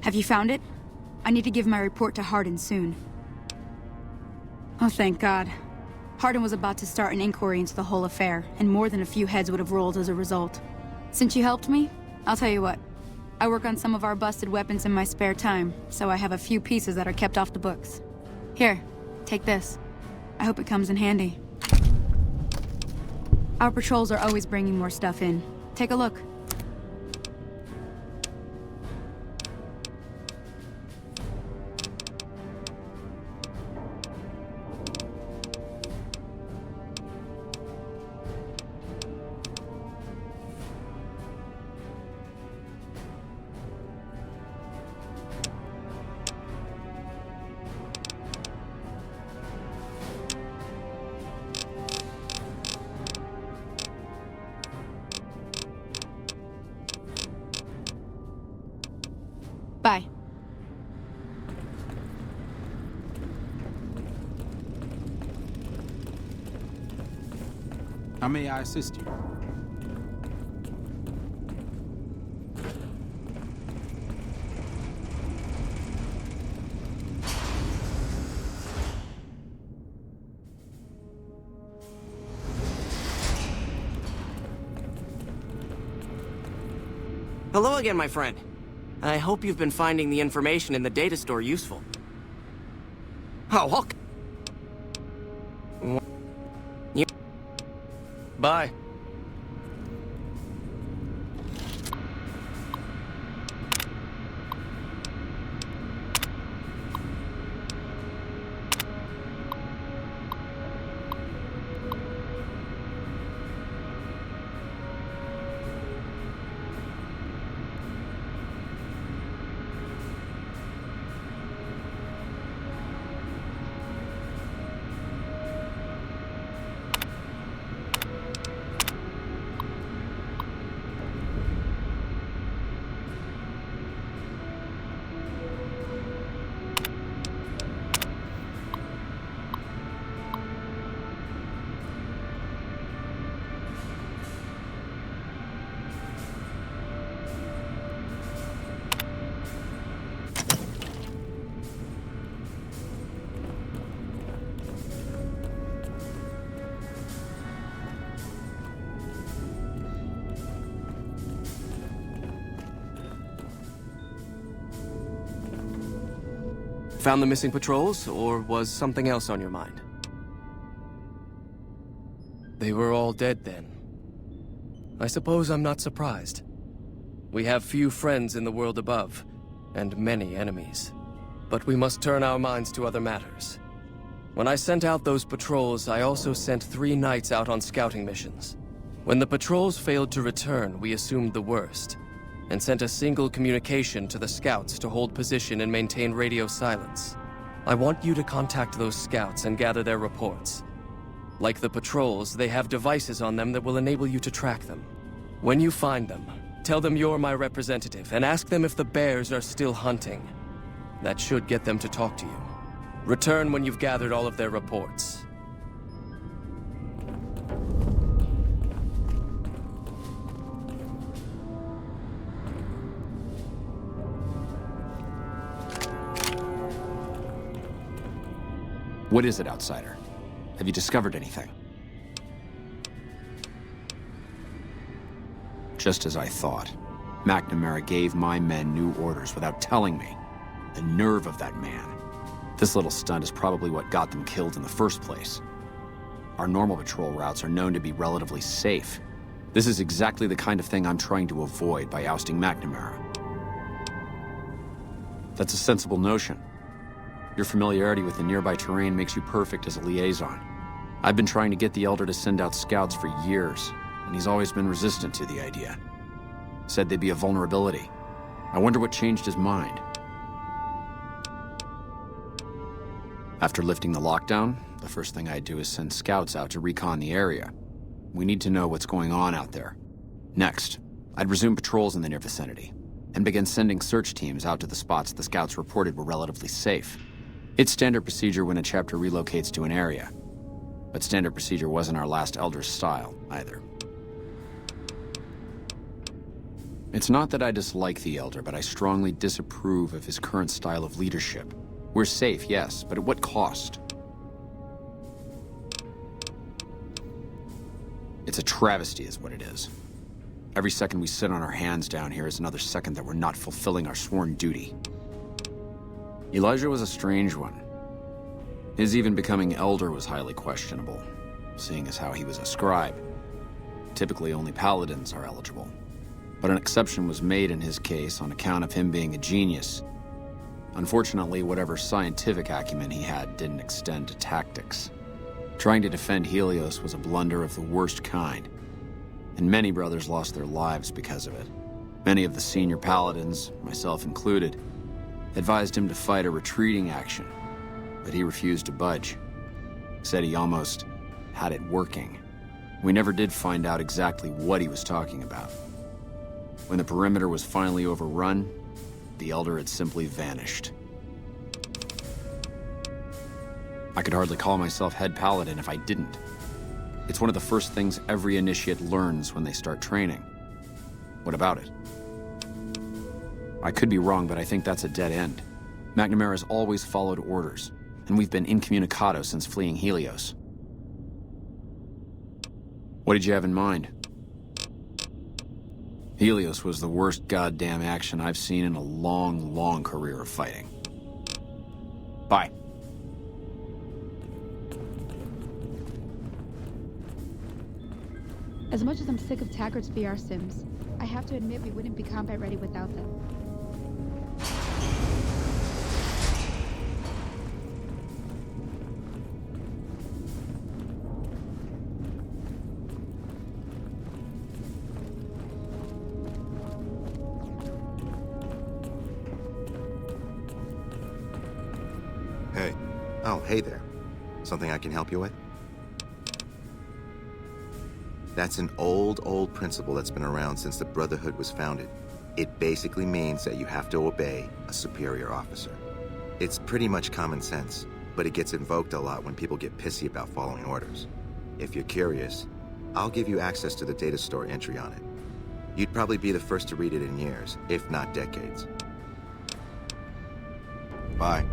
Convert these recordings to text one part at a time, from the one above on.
Have you found it? I need to give my report to Hardin soon. Oh, thank God. Hardin was about to start an inquiry into the whole affair, and more than a few heads would have rolled as a result. Since you helped me, I'll tell you what. I work on some of our busted weapons in my spare time, so I have a few pieces that are kept off the books. Here, take this. I hope it comes in handy. Our patrols are always bringing more stuff in. Take a look. Bye. How may I assist you? Hello again, my friend. I hope you've been finding the information in the data store useful. Oh, okay. Bye. Found the missing patrols, or was something else on your mind? They were all dead then. I suppose I'm not surprised. We have few friends in the world above, and many enemies. But we must turn our minds to other matters. When I sent out those patrols, I also sent 3 knights out on scouting missions. When the patrols failed to return, we assumed the worst, and sent a single communication to the scouts to hold position and maintain radio silence. I want you to contact those scouts and gather their reports. Like the patrols, they have devices on them that will enable you to track them. When you find them, tell them you're my representative and ask them if the bears are still hunting. That should get them to talk to you. Return when you've gathered all of their reports. What is it, Outsider? Have you discovered anything? Just as I thought. McNamara gave my men new orders without telling me. The nerve of that man. This little stunt is probably what got them killed in the first place. Our normal patrol routes are known to be relatively safe. This is exactly the kind of thing I'm trying to avoid by ousting McNamara. That's a sensible notion. Your familiarity with the nearby terrain makes you perfect as a liaison. I've been trying to get the Elder to send out scouts for years, and he's always been resistant to the idea. Said they'd be a vulnerability. I wonder what changed his mind. After lifting the lockdown, the first thing I'd do is send scouts out to recon the area. We need to know what's going on out there. Next, I'd resume patrols in the near vicinity, and begin sending search teams out to the spots the scouts reported were relatively safe. It's standard procedure when a chapter relocates to an area. But standard procedure wasn't our last Elder's style, either. It's not that I dislike the Elder, but I strongly disapprove of his current style of leadership. We're safe, yes, but at what cost? It's a travesty is what it is. Every second we sit on our hands down here is another second that we're not fulfilling our sworn duty. Elijah was a strange one. His even becoming Elder was highly questionable, seeing as how he was a scribe. Typically only paladins are eligible. But an exception was made in his case on account of him being a genius. Unfortunately, whatever scientific acumen he had didn't extend to tactics. Trying to defend Helios was a blunder of the worst kind, and many brothers lost their lives because of it. Many of the senior paladins, myself included, advised him to fight a retreating action, but he refused to budge. Said he almost had it working. We never did find out exactly what he was talking about. When the perimeter was finally overrun, the Elder had simply vanished. I could hardly call myself head paladin if I didn't. It's one of the first things every initiate learns when they start training. What about it? I could be wrong, but I think that's a dead end. McNamara's always followed orders, and we've been incommunicado since fleeing Helios. What did you have in mind? Helios was the worst goddamn action I've seen in a long, long career of fighting. Bye. As much as I'm sick of Taggart's VR sims, I have to admit we wouldn't be combat ready without them. Hey. Oh, hey there. Something I can help you with? That's an old principle that's been around since the Brotherhood was founded. It basically means that you have to obey a superior officer. It's pretty much common sense, but it gets invoked a lot when people get pissy about following orders. If you're curious, I'll give you access to the data store entry on it. You'd probably be the first to read it in years, if not decades. Bye.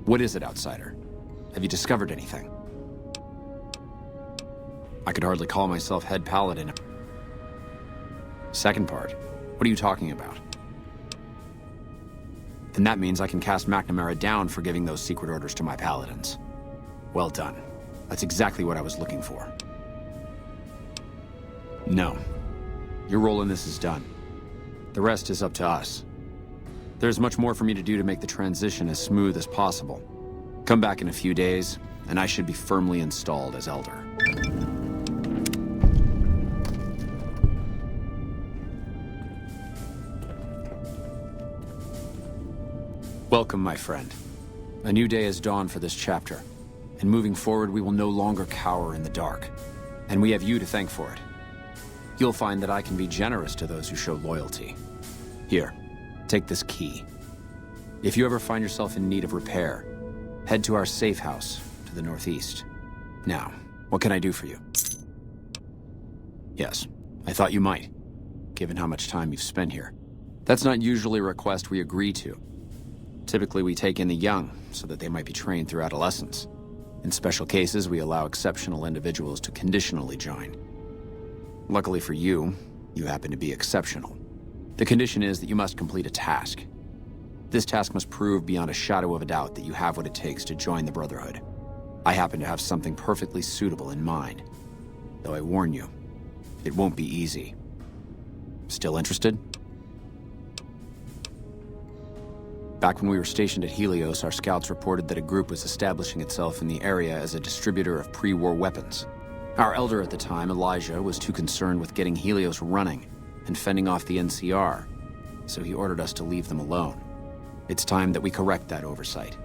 What is it, Outsider? Have you discovered anything? I could hardly call myself head paladin. Second part, what are you talking about? Then that means I can cast McNamara down for giving those secret orders to my paladins. Well done. That's exactly what I was looking for. No. Your role in this is done. The rest is up to us. There's much more for me to do to make the transition as smooth as possible. Come back in a few days, and I should be firmly installed as Elder. Welcome, my friend. A new day has dawned for this chapter, and moving forward we will no longer cower in the dark. And we have you to thank for it. You'll find that I can be generous to those who show loyalty. Here. Take this key. If you ever find yourself in need of repair, head to our safe house to the northeast. Now, what can I do for you? Yes, I thought you might, given how much time you've spent here. That's not usually a request we agree to. Typically, we take in the young so that they might be trained through adolescence. In special cases, we allow exceptional individuals to conditionally join. Luckily for you, you happen to be exceptional. The condition is that you must complete a task. This task must prove beyond a shadow of a doubt that you have what it takes to join the Brotherhood. I happen to have something perfectly suitable in mind. Though I warn you, it won't be easy. Still interested? Back when we were stationed at Helios, our scouts reported that a group was establishing itself in the area as a distributor of pre-war weapons. Our elder at the time, Elijah, was too concerned with getting Helios running and fending off the NCR, so he ordered us to leave them alone. It's time that we correct that oversight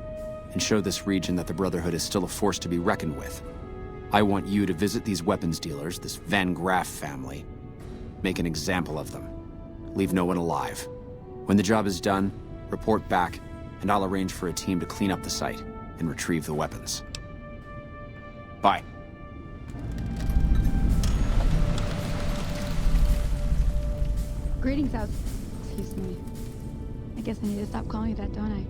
and show this region that the Brotherhood is still a force to be reckoned with. I want you to visit these weapons dealers, this Van Graff family, make an example of them. Leave no one alive. When the job is done, report back, and I'll arrange for a team to clean up the site and retrieve the weapons. Bye. Greetings out. Excuse me. I guess I need to stop calling you that, don't I?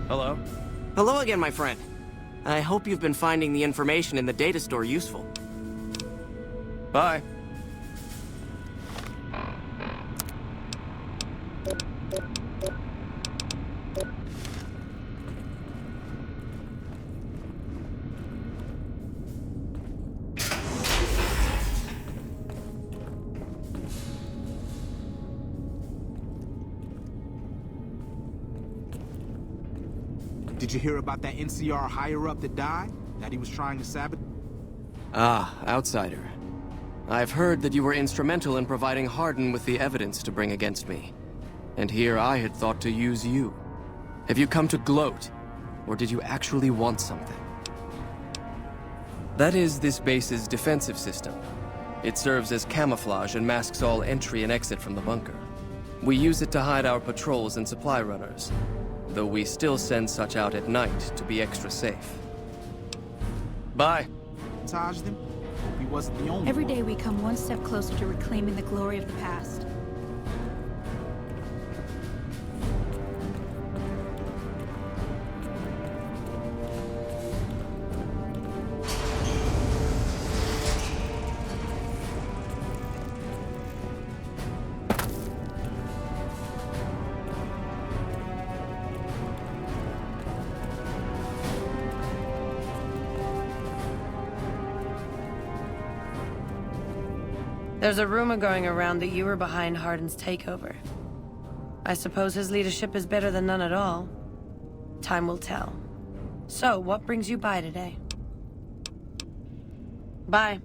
Hello? Hello again, my friend. I hope you've been finding the information in the data store useful. Bye. Did you hear about that NCR higher-up that died? That he was trying to sabotage? Ah, outsider. I've heard that you were instrumental in providing Hardin with the evidence to bring against me. And here I had thought to use you. Have you come to gloat? Or did you actually want something? That is this base's defensive system. It serves as camouflage and masks all entry and exit from the bunker. We use it to hide our patrols and supply runners, though we still send such out at night to be extra safe. Bye. Sabotage them? Hope he wasn't the only Every one. day we come one step closer to reclaiming the glory of the past. There's a rumor going around that you were behind Hardin's takeover. I suppose his leadership is better than none at all. Time will tell. So, what brings you by today? Bye.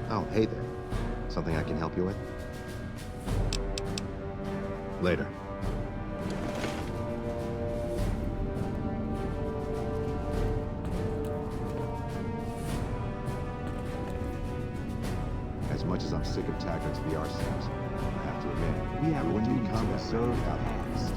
Oh, hey there. Something I can help you with? Later. As much as I'm sick of Taggart's VR sims, I have to admit, we have what you come to serve without past.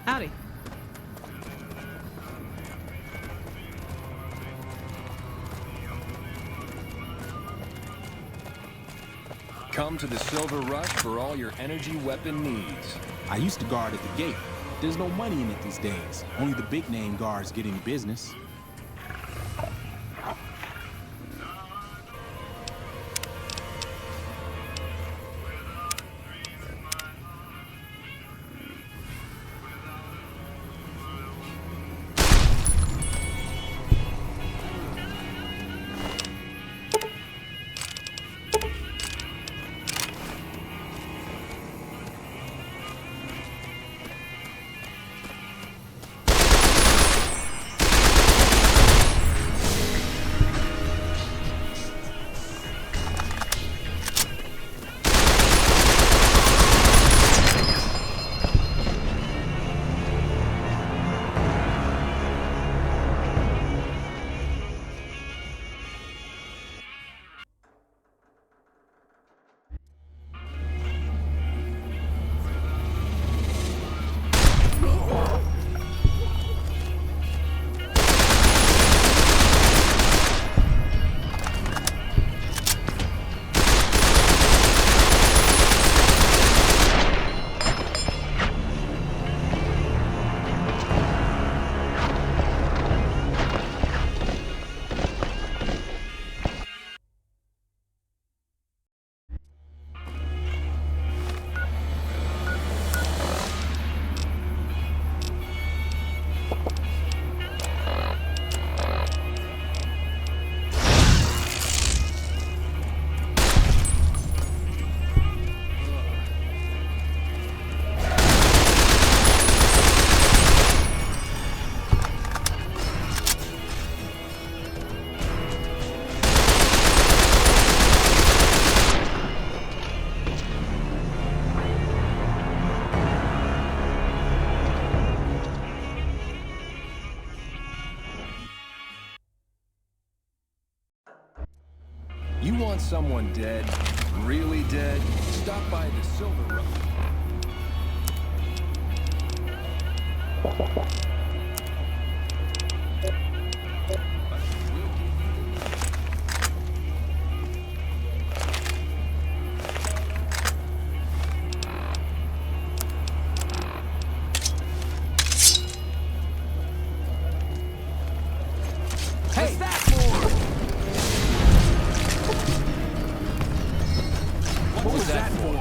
Howdy. Come to the Silver Rush for all your energy weapon needs. I used to guard at the gate. There's no money in it these days. Only the big name guards get any business. You want someone dead? Really dead? Stop by the Silver Rush. Hey, that for? What was that for?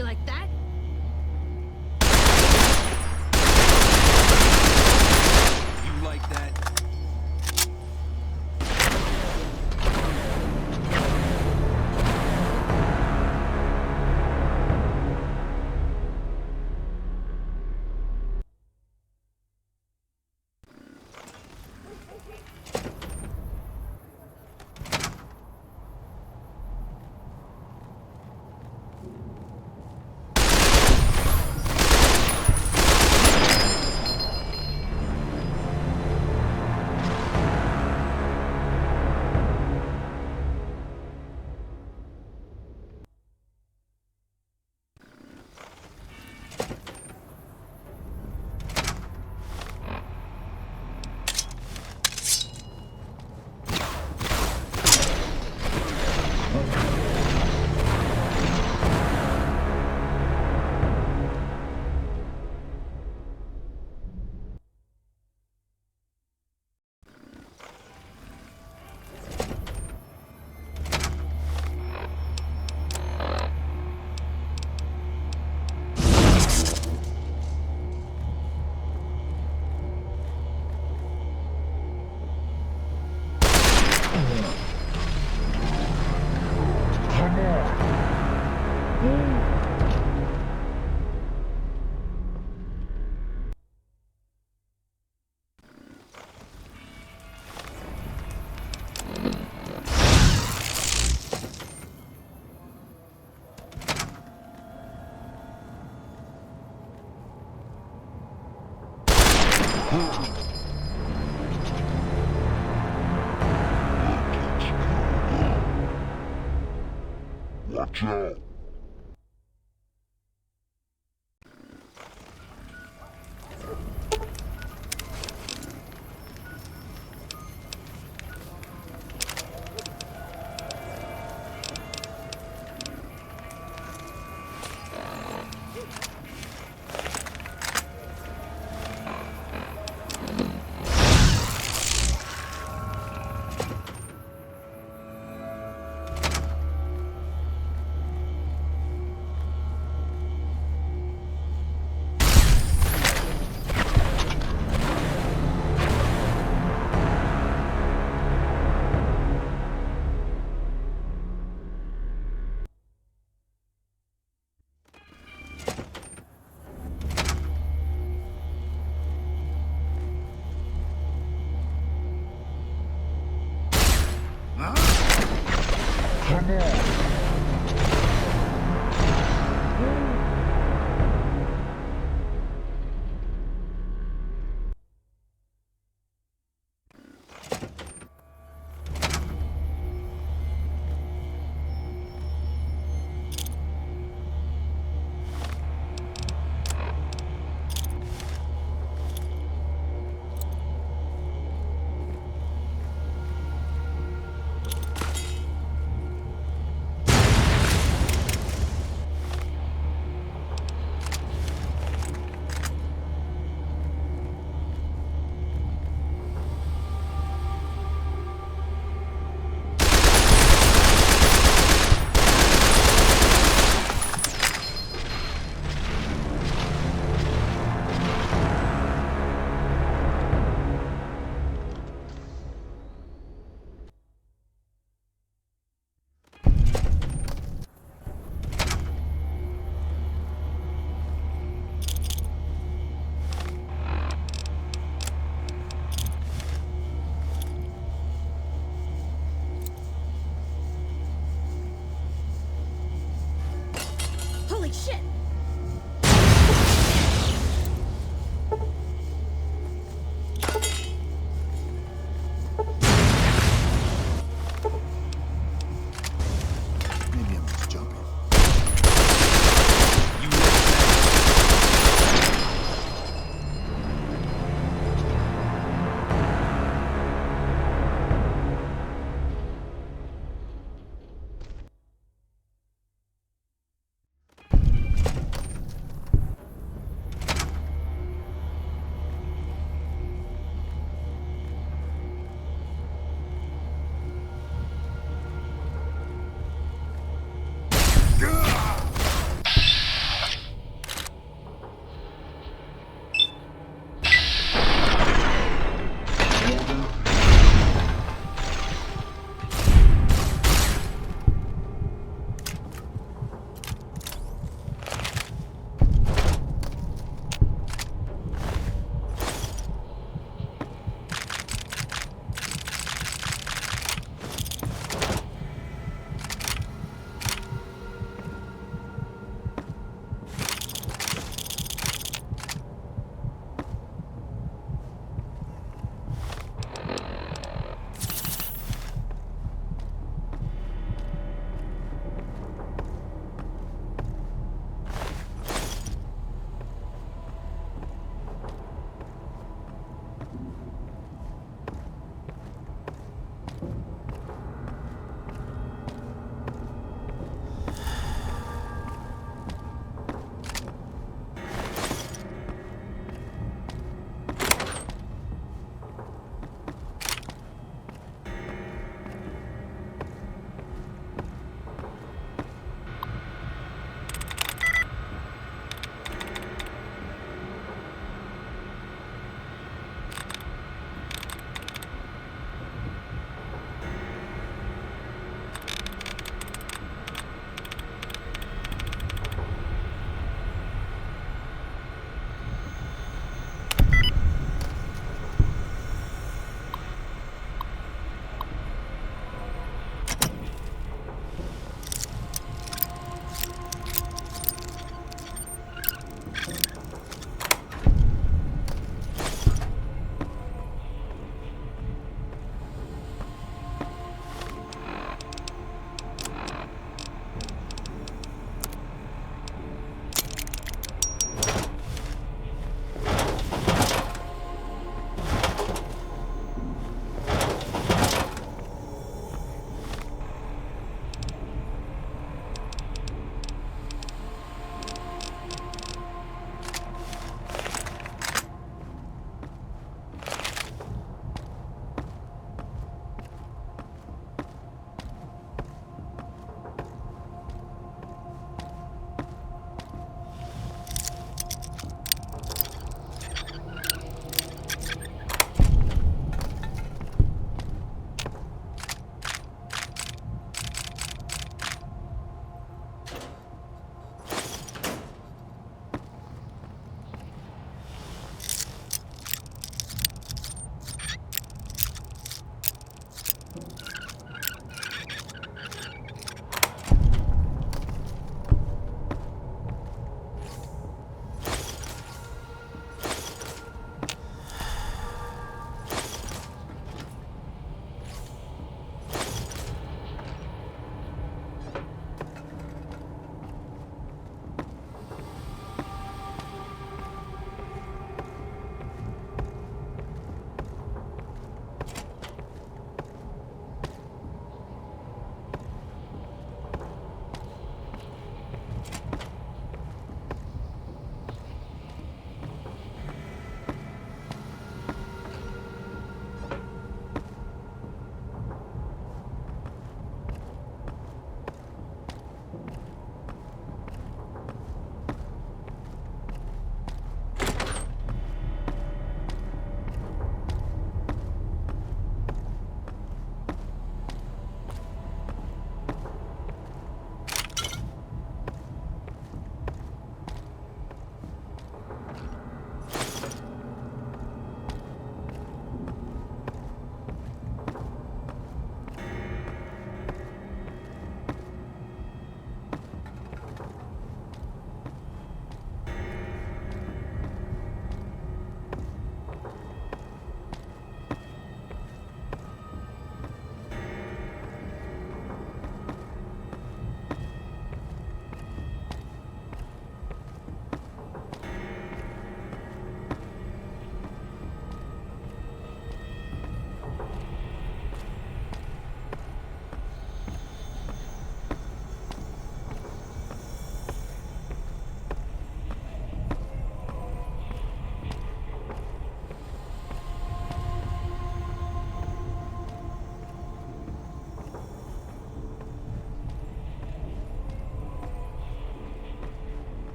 You like that? You like that? Watch out! Come on!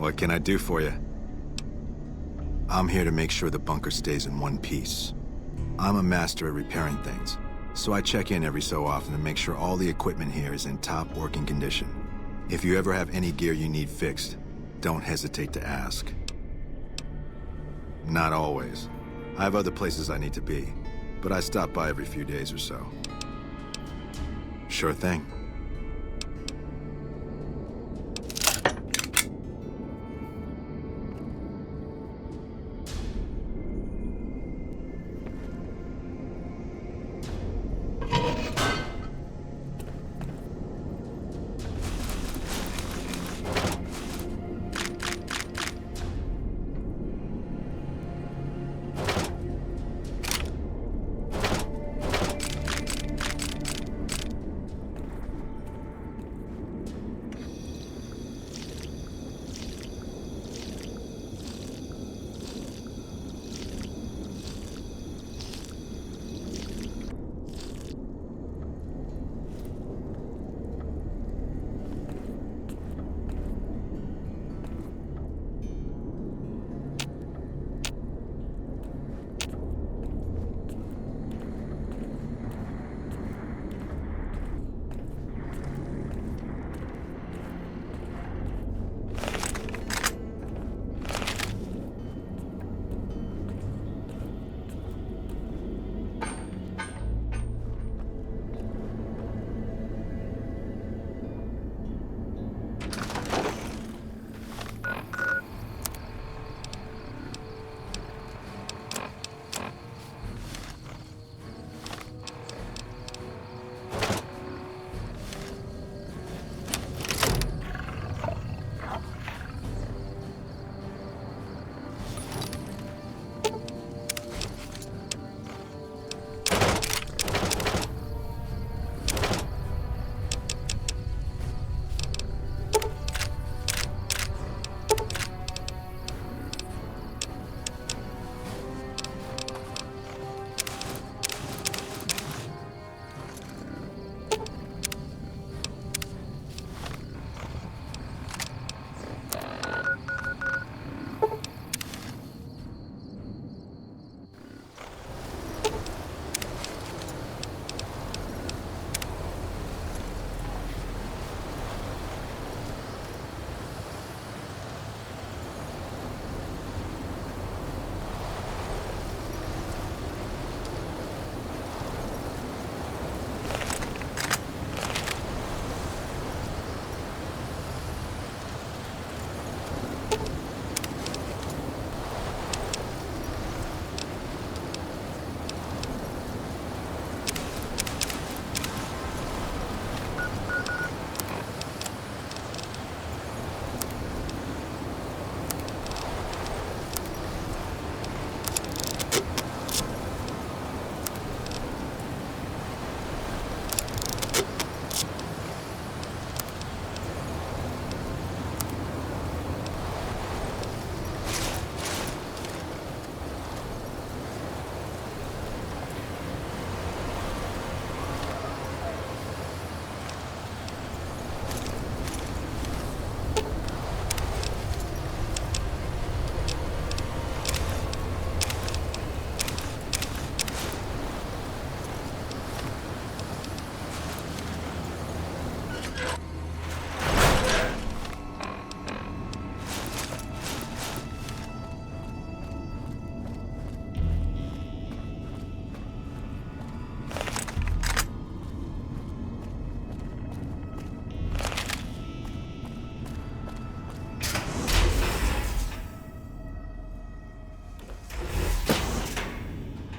What can I do for you? I'm here to make sure the bunker stays in one piece. I'm a master at repairing things, so I check in every so often to make sure all the equipment here is in top working condition. If you ever have any gear you need fixed, don't hesitate to ask. Not always. I have other places I need to be, but I stop by every few days or so. Sure thing.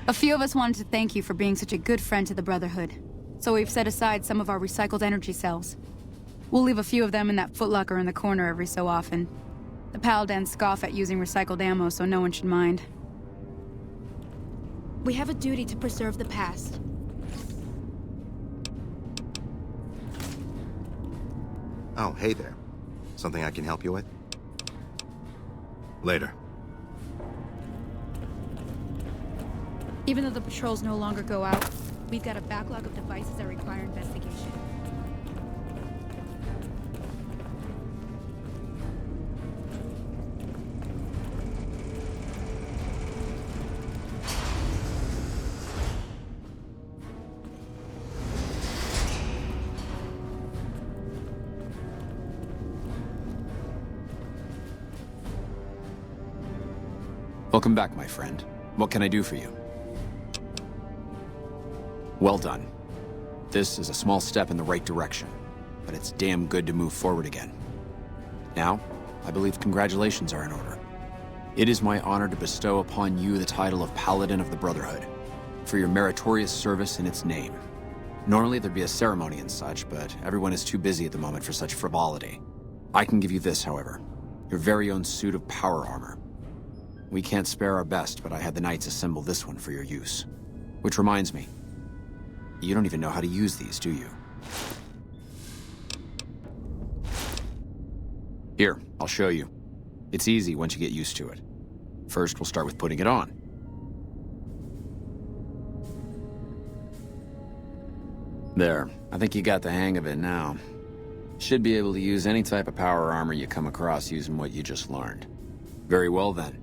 A few of us wanted to thank you for being such a good friend to the Brotherhood, so we've set aside some of our recycled energy cells. We'll leave a few of them in that footlocker in the corner every so often. The Paladins scoff at using recycled ammo, so no one should mind. We have a duty to preserve the past. Oh, hey there. Something I can help you with? Later. Even though the patrols no longer go out, we've got a backlog of devices that require investigation. Welcome back, my friend. What can I do for you? Well done. This is a small step in the right direction, but it's damn good to move forward again. Now, I believe congratulations are in order. It is my honor to bestow upon you the title of Paladin of the Brotherhood, for your meritorious service in its name. Normally there'd be a ceremony and such, but everyone is too busy at the moment for such frivolity. I can give you this, however. Your very own suit of power armor. We can't spare our best, but I had the Knights assemble this one for your use. Which reminds me, you don't even know how to use these, do you? Here, I'll show you. It's easy once you get used to it. First, we'll start with putting it on. There, I think you got the hang of it now. Should be able to use any type of power armor you come across using what you just learned. Very well then.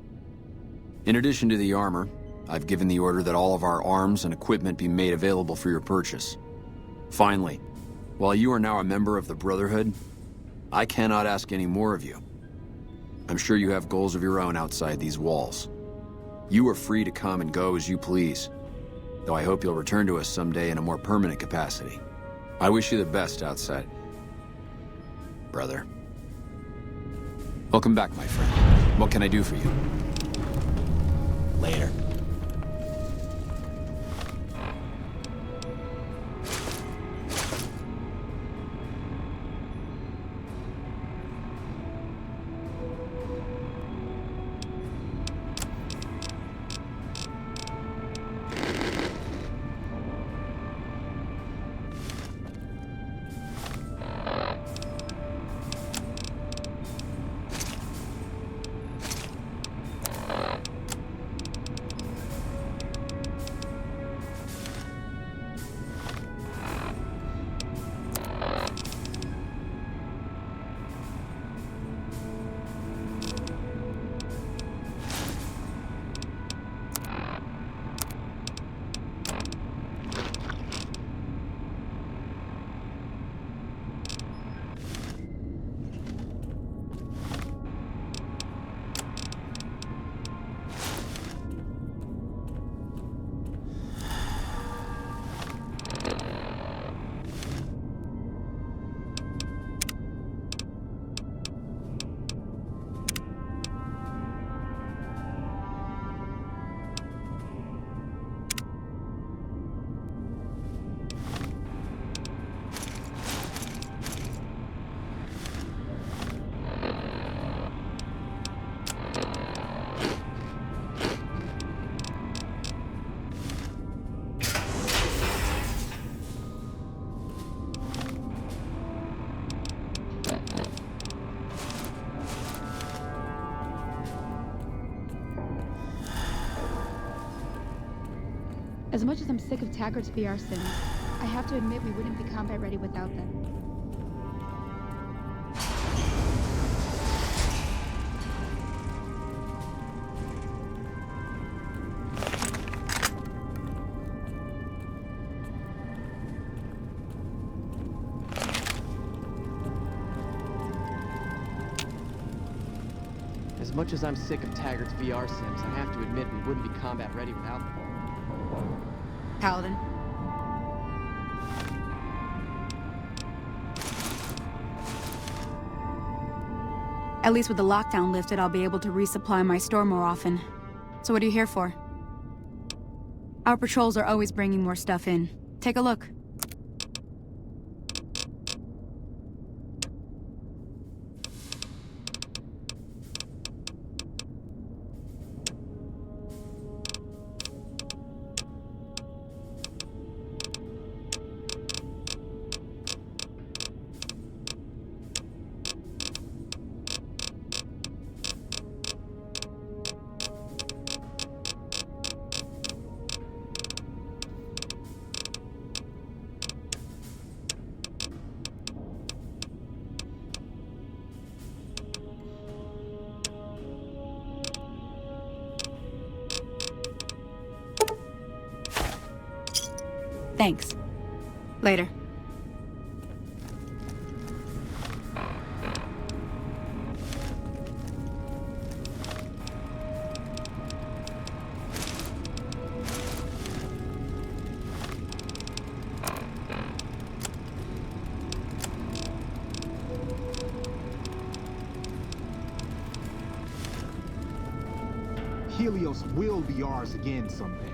In addition to the armor, I've given the order that all of our arms and equipment be made available for your purchase. Finally, while you are now a member of the Brotherhood, I cannot ask any more of you. I'm sure you have goals of your own outside these walls. You are free to come and go as you please, though I hope you'll return to us someday in a more permanent capacity. I wish you the best outside, brother. Welcome back, my friend. What can I do for you? Later. As much as I'm sick of Taggart's VR sims, I have to admit we wouldn't be combat ready without them. As much as I'm sick of Taggart's VR sims, I have to admit we wouldn't be combat ready without them. Paladin. At least with the lockdown lifted, I'll be able to resupply my store more often. So what are you here for? Our patrols are always bringing more stuff in. Take a look. Thanks. Later. Helios will be ours again someday.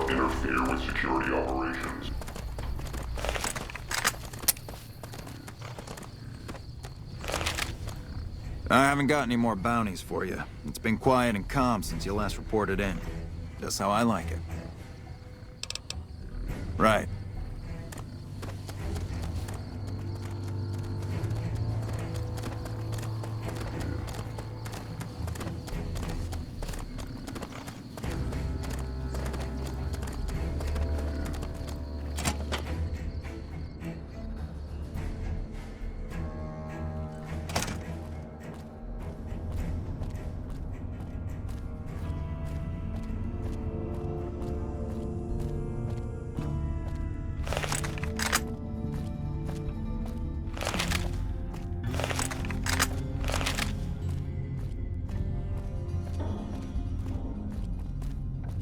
Interfere with security operations. I haven't got any more bounties for you. It's been quiet and calm since you last reported in. Just how I like it. Right.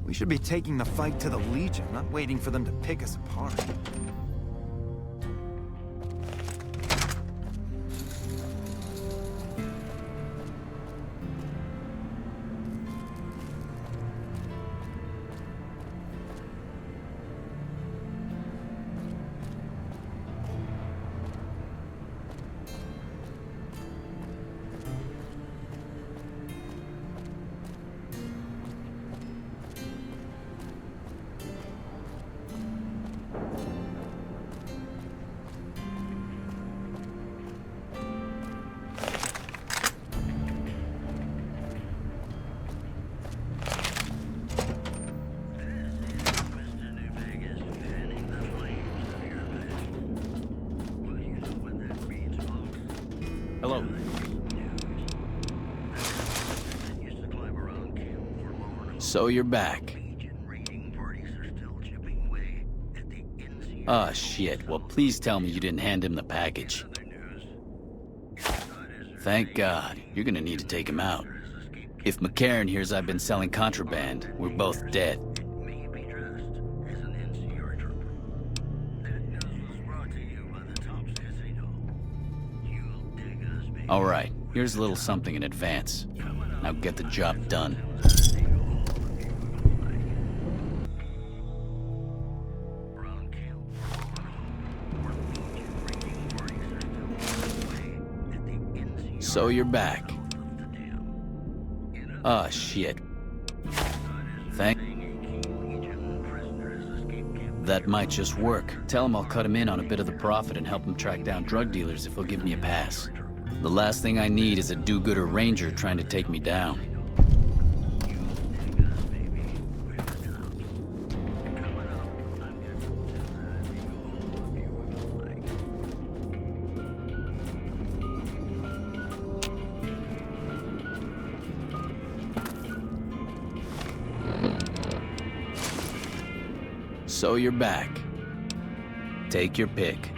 We should be taking the fight to the Legion, not waiting for them to pick us apart. Hello. So you're back. Ah, shit. Well, please tell me you didn't hand him the package. Thank God. You're gonna need to take him out. If McCarran hears I've been selling contraband, we're both dead. All right, here's a little something in advance. Now get the job done. So you're back. Ah, shit. That might just work. Tell him I'll cut him in on a bit of the profit and help him track down drug dealers if he'll give me a pass. The last thing I need is a do-gooder ranger trying to take me down. So you're back. Take your pick.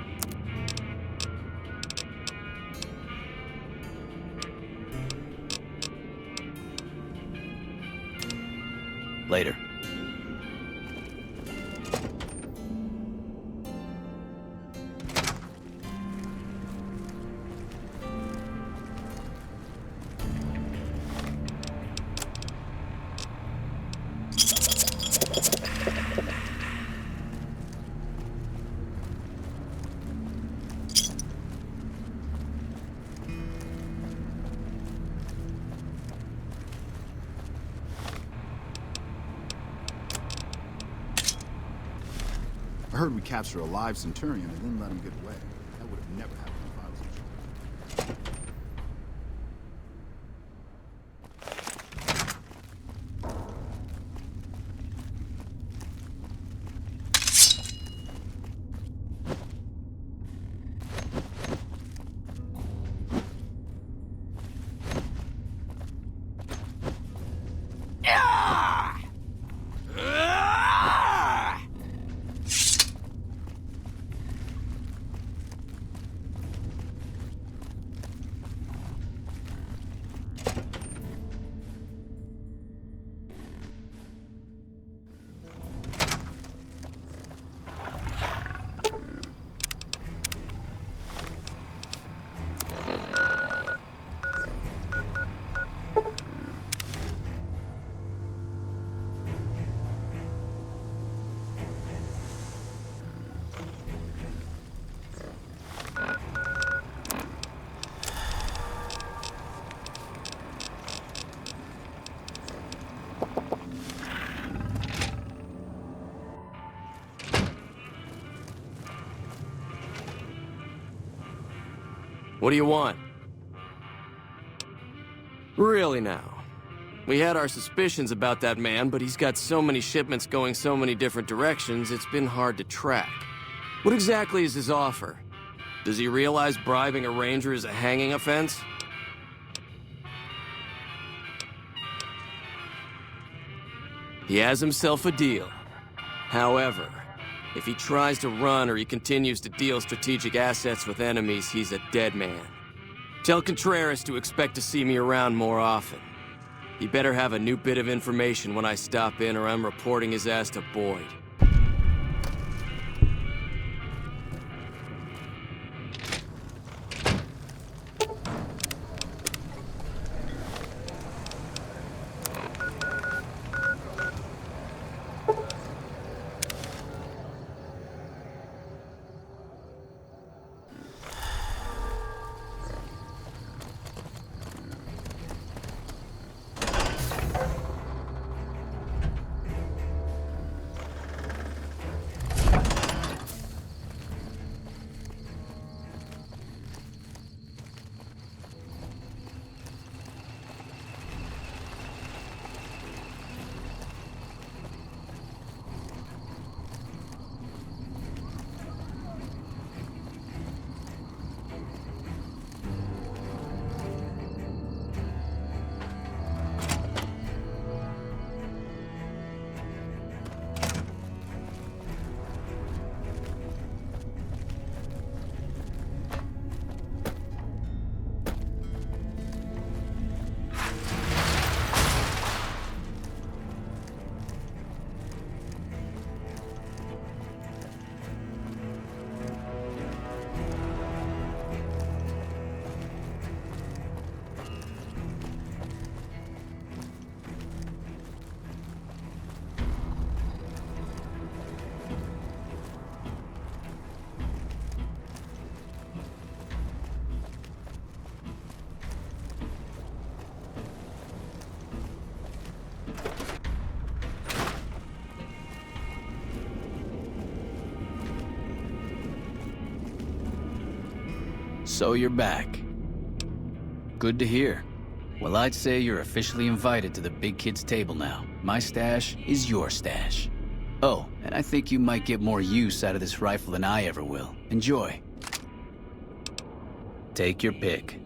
Later. I heard we captured a live Centurion and then let him get away. That would have never happened if I was in charge. What do you want? Really now? We had our suspicions about that man, but he's got so many shipments going so many different directions, it's been hard to track. What exactly is his offer? Does he realize bribing a ranger is a hanging offense? He has himself a deal. However, if he tries to run or he continues to deal strategic assets with enemies, he's a dead man. Tell Contreras to expect to see me around more often. He better have a new bit of information when I stop in or I'm reporting his ass to Boyd. So you're back. Good to hear. Well, I'd say you're officially invited to the big kid's table now. My stash is your stash. Oh, and I think you might get more use out of this rifle than I ever will. Enjoy. Take your pick.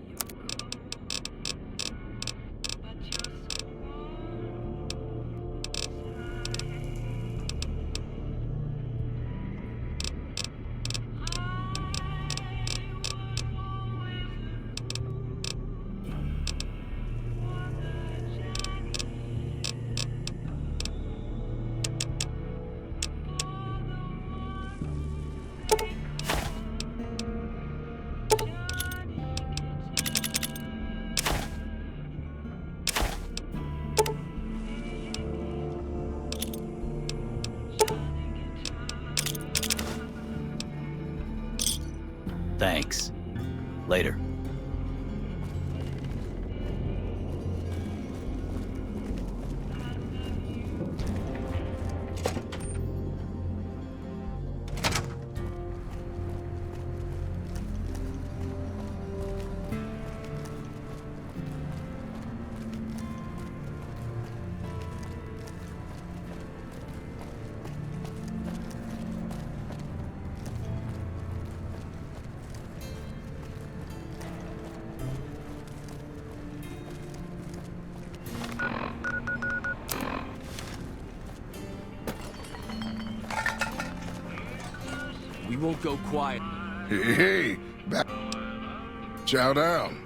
Thanks. Later. We won't go quiet. Hey, back. Chow down.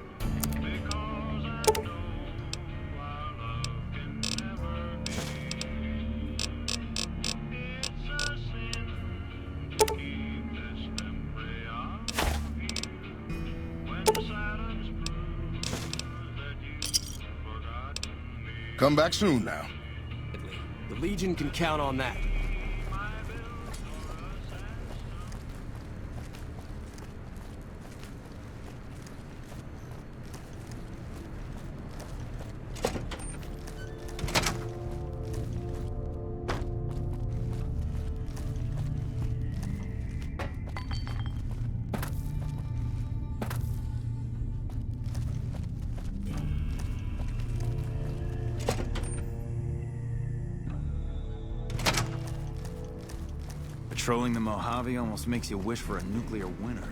Come back soon now. The Legion can count on that. Patrolling the Mojave almost makes you wish for a nuclear winter.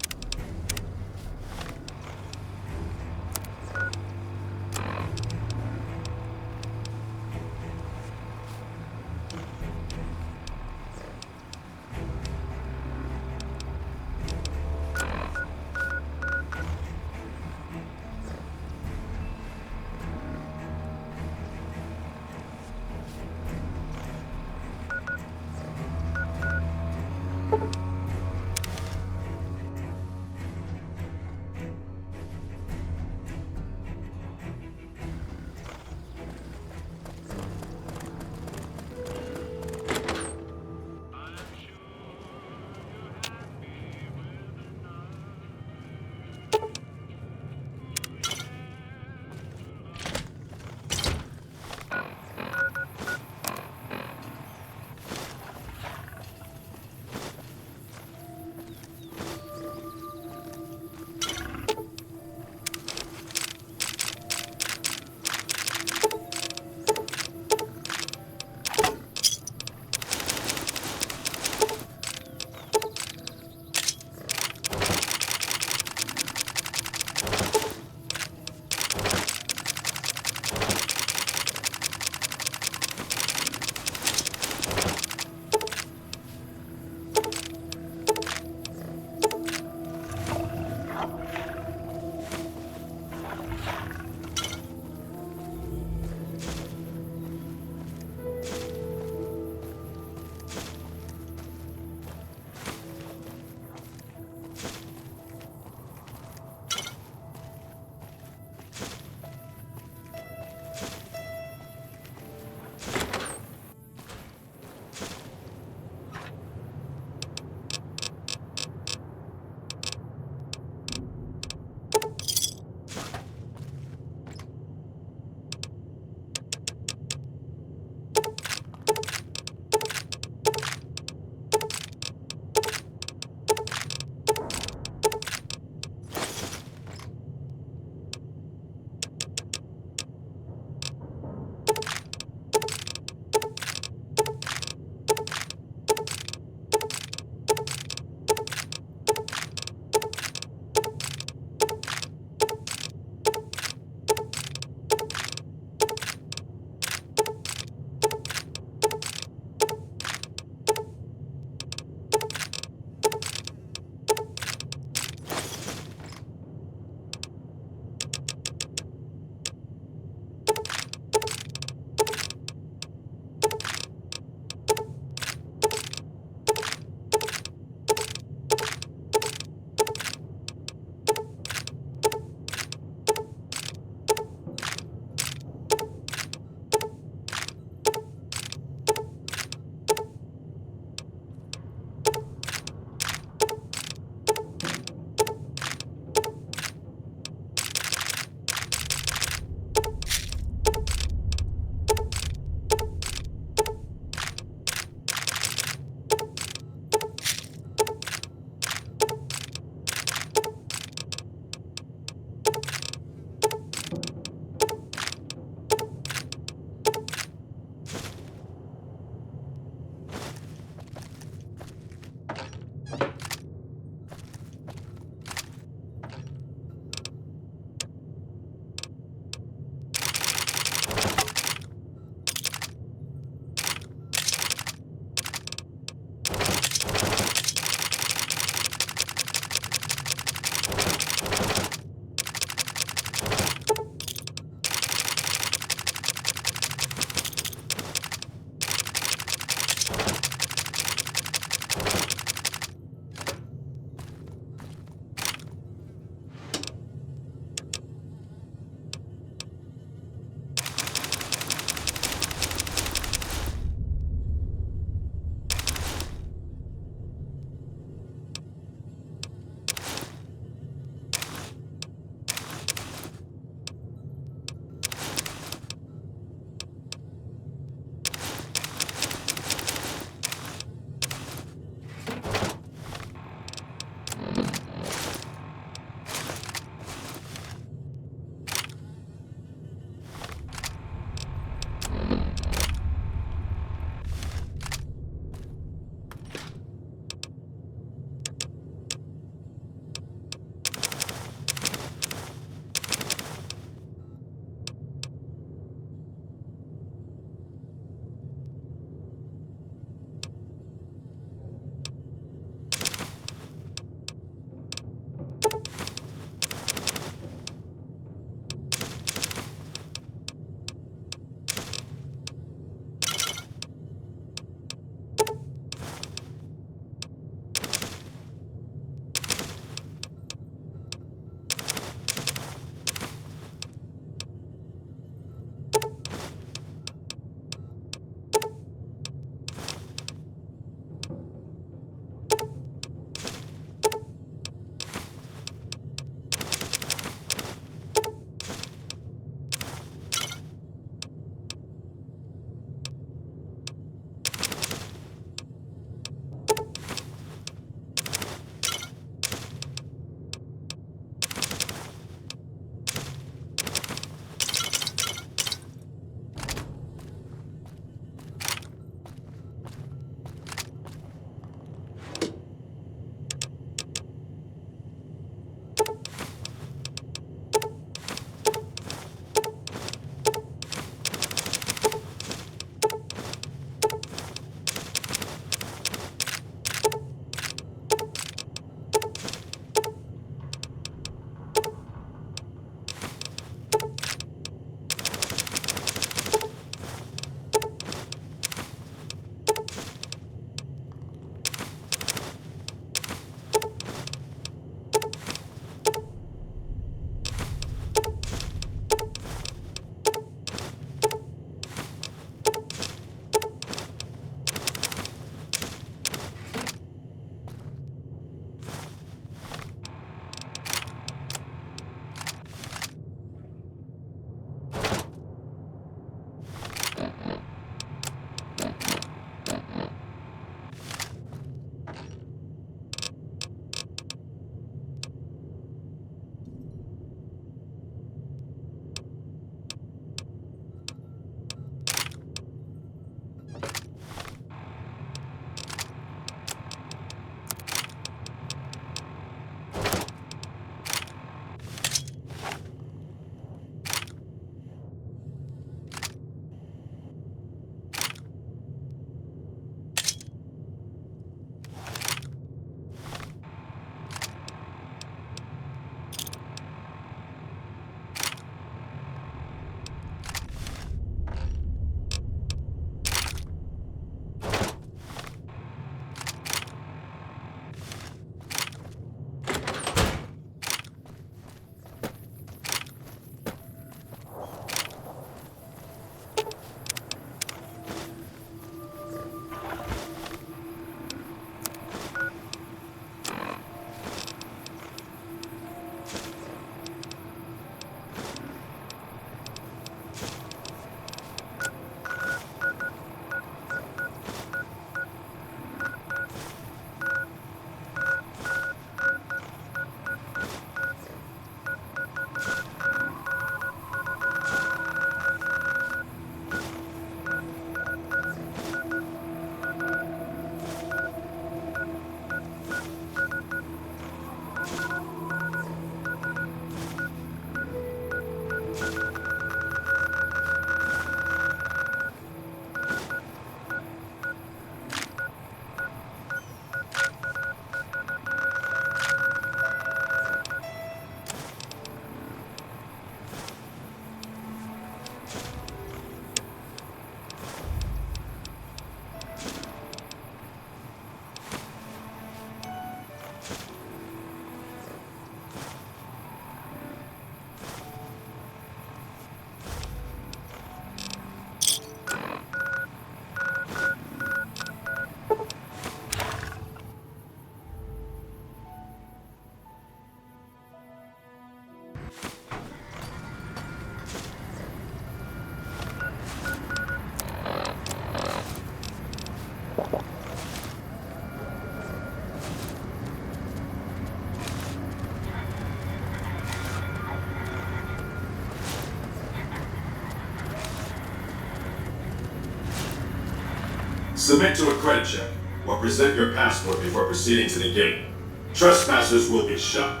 Submit to a credit check, or present your passport before proceeding to the gate. Trespassers will be shot.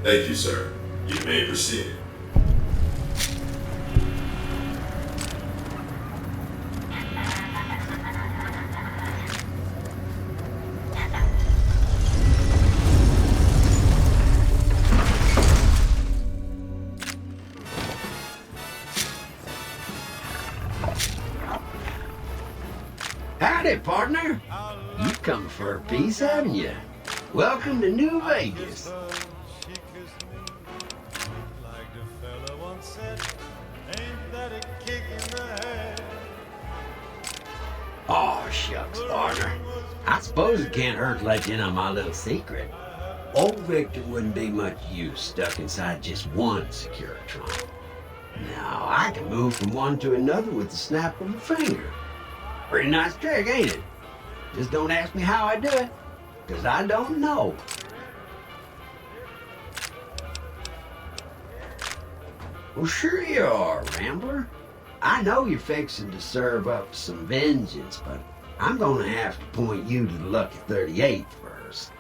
Thank you, sir. You may proceed. Howdy, partner. You come for a piece, haven't you? Welcome to New Vegas. Oh, shucks, partner. I suppose it can't hurt to let you in on my little secret. Old Victor wouldn't be much use stuck inside just one Securitron. Now, I can move from one to another with the snap of a finger. Pretty nice trick, ain't it? Just don't ask me how I do it, because I don't know. Well, sure you are, Rambler. I know you're fixing to serve up some vengeance, but I'm gonna have to point you to the Lucky 38 first.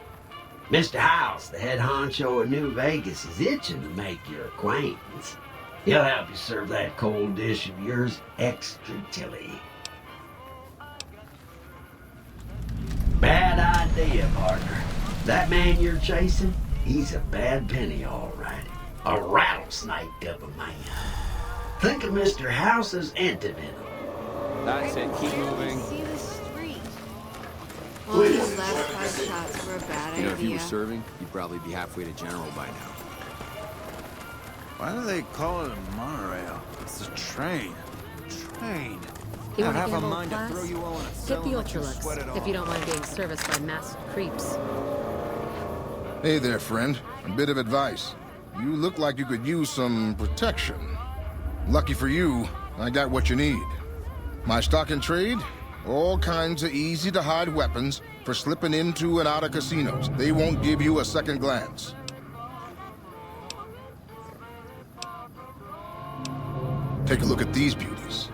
Mr. House, the head honcho of New Vegas, is itching to make your acquaintance. He'll help you serve that cold dish of yours extra chilly. Bad idea, partner. That man you're chasing, he's a bad penny, all right. A rattlesnake of a man. Think of Mr. House's antivenom. That's it, keep moving. Well, these last 5 shots were a bad idea. You know, if you were serving, you'd probably be halfway to General by now. Why do they call it a monorail? It's a train. Train. You I want to have a gamble mind to class? throw you all in a Get cell the and let you Ultralux, sweat it if you all. don't mind being serviced by masked creeps. Hey there, friend. A bit of advice. You look like you could use some protection. Lucky for you, I got what you need. My stock and trade? All kinds of easy-to-hide weapons for slipping into and out of casinos. They won't give you a second glance. Take a look at these beauties.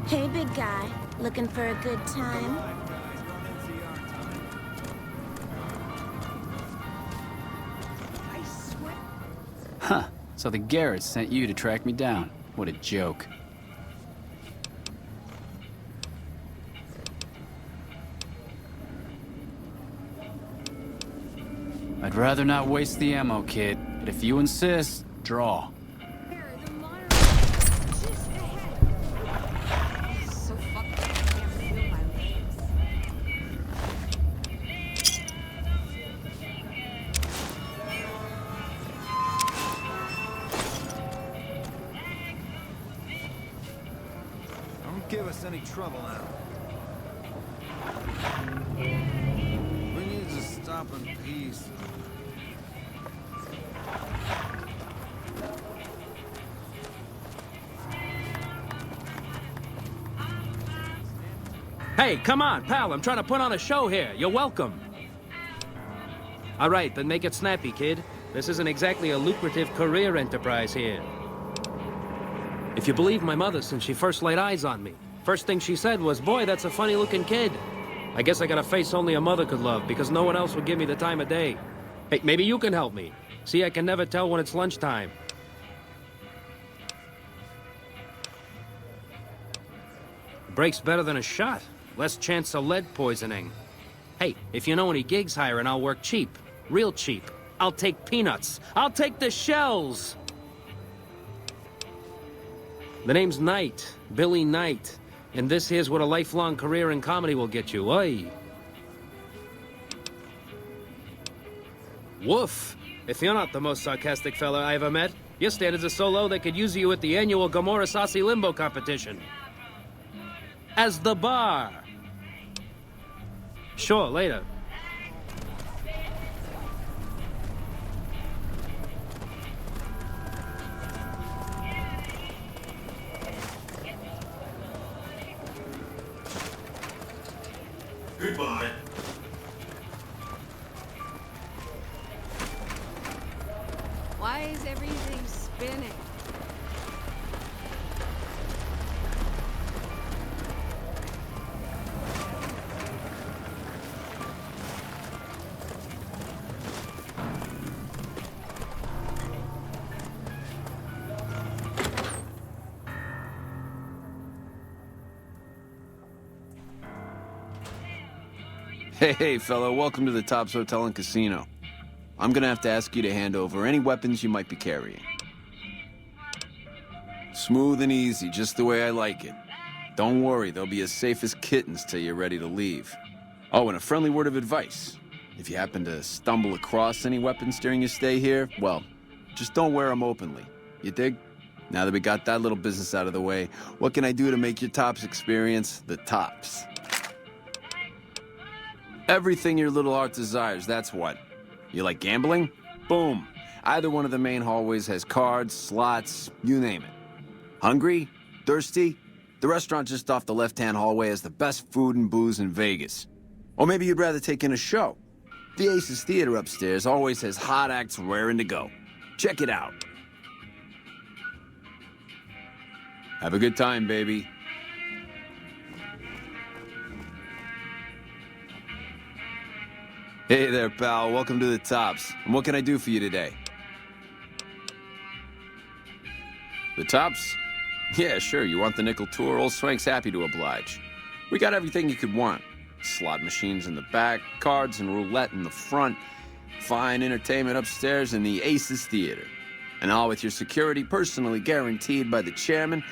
Hey, big guy. Looking for a good time? Huh. So the Garretts sent you to track me down. What a joke. I'd rather not waste the ammo, kid. But if you insist, draw. Don't give us any trouble now. We need to stop in peace. Hey, come on, pal. I'm trying to put on a show here. You're welcome. All right, then make it snappy, kid. This isn't exactly a lucrative career enterprise here. If you believe my mother since she first laid eyes on me, first thing she said was, boy, that's a funny-looking kid. I guess I got a face only a mother could love because no one else would give me the time of day. Hey, maybe you can help me. See, I can never tell when it's lunchtime. Breaks better than a shot. Less chance of lead poisoning. Hey, if you know any gigs hiring, I'll work cheap. Real cheap. I'll take peanuts. I'll take the shells! The name's Knight. Billy Knight. And this here's what a lifelong career in comedy will get you. Oi! Woof! If you're not the most sarcastic fella I ever met, your standards are so low they could use you at the annual Gomorrah Saucy Limbo competition. As the bar. Sure, later. spinning. Hey, fella, welcome to the Tops Hotel and Casino. I'm gonna have to ask you to hand over any weapons you might be carrying. Smooth and easy, just the way I like it. Don't worry, they'll be as safe as kittens till you're ready to leave. Oh, and a friendly word of advice. If you happen to stumble across any weapons during your stay here, well, just don't wear them openly. You dig? Now that we got that little business out of the way, what can I do to make your Tops experience the tops? Everything your little heart desires, that's what. You like gambling? Boom. Either one of the main hallways has cards, slots, you name it. Hungry? Thirsty? The restaurant just off the left-hand hallway has the best food and booze in Vegas. Or maybe you'd rather take in a show. The Aces Theater upstairs always has hot acts raring to go. Check it out. Have a good time, baby. Hey there, pal. Welcome to the Tops. And what can I do for you today? The Tops? Yeah, sure. You want the nickel tour? Old Swank's happy to oblige. We got everything you could want. Slot machines in the back, cards and roulette in the front, fine entertainment upstairs in the Aces Theater. And all with your security personally guaranteed by the chairman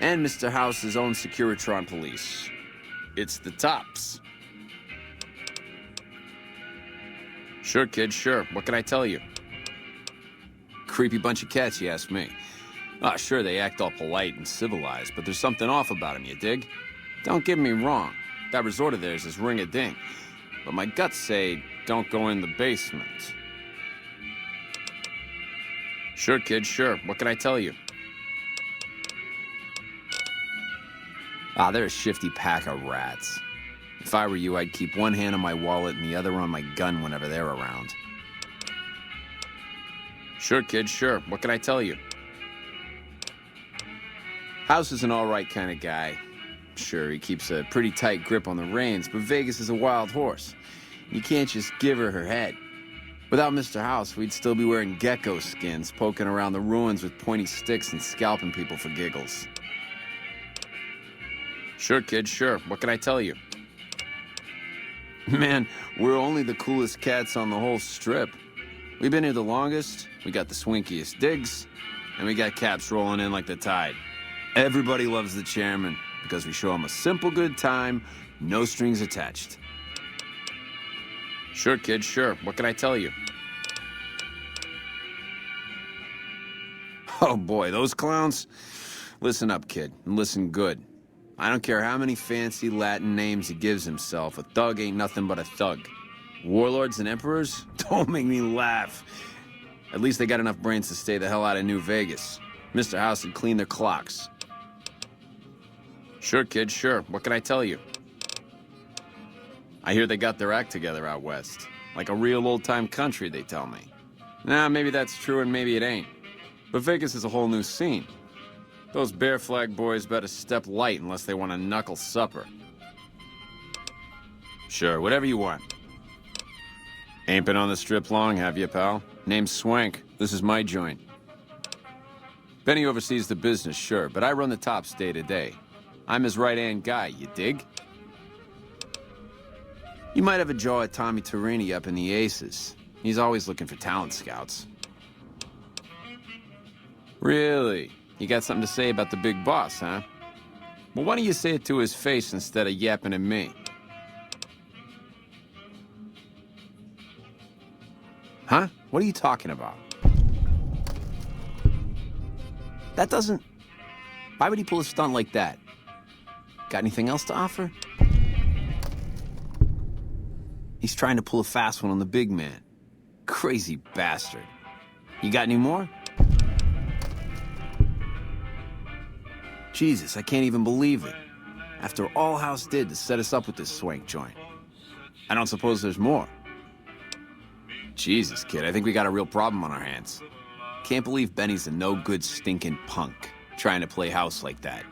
and Mr. House's own Securitron police. It's the Tops. Sure, kid, sure. What can I tell you? Creepy bunch of cats, you ask me. Ah, sure, they act all polite and civilized, but there's something off about them, you dig? Don't get me wrong. That resort of theirs is ring-a-ding. But my guts say, don't go in the basement. Sure, kid, sure. What can I tell you? Ah, they're a shifty pack of rats. If I were you, I'd keep one hand on my wallet and the other on my gun whenever they're around. Sure, kid, sure. What can I tell you? House is an all-right kind of guy. Sure, he keeps a pretty tight grip on the reins, but Vegas is a wild horse. You can't just give her her head. Without Mr. House, we'd still be wearing gecko skins, poking around the ruins with pointy sticks and scalping people for giggles. Sure, kid, sure. What can I tell you? Man, we're only the coolest cats on the whole strip. We've been here the longest, we got the swinkiest digs, and we got caps rolling in like the tide. Everybody loves the chairman because we show him a simple good time, no strings attached. Sure, kid, sure. What can I tell you? Oh boy, those clowns? Listen up, kid, and listen good. I don't care how many fancy Latin names he gives himself, a thug ain't nothing but a thug. Warlords and emperors? Don't make me laugh. At least they got enough brains to stay the hell out of New Vegas. Mr. House would clean their clocks. Sure, kid, sure. What can I tell you? I hear they got their act together out west. Like a real old-time country, they tell me. Nah, maybe that's true and maybe it ain't. But Vegas is a whole new scene. Those Bear Flag boys better step light unless they want a knuckle supper. Sure, whatever you want. Ain't been on the strip long, have you, pal? Name's Swank. This is my joint. Benny oversees the business, sure, but I run the Tops day to day. I'm his right-hand guy, you dig? You might have a jaw at Tommy Torini up in the Aces. He's always looking for talent scouts. Really? You got something to say about the big boss, huh? Well, why don't you say it to his face instead of yapping at me? Huh? What are you talking about? That doesn't... Why would he pull a stunt like that? Got anything else to offer? He's trying to pull a fast one on the big man. Crazy bastard. You got any more? Jesus, I can't even believe it. After all House did to set us up with this swank joint. I don't suppose there's more. Jesus, kid, I think we got a real problem on our hands. Can't believe Benny's a no-good stinking punk, trying to play house like that.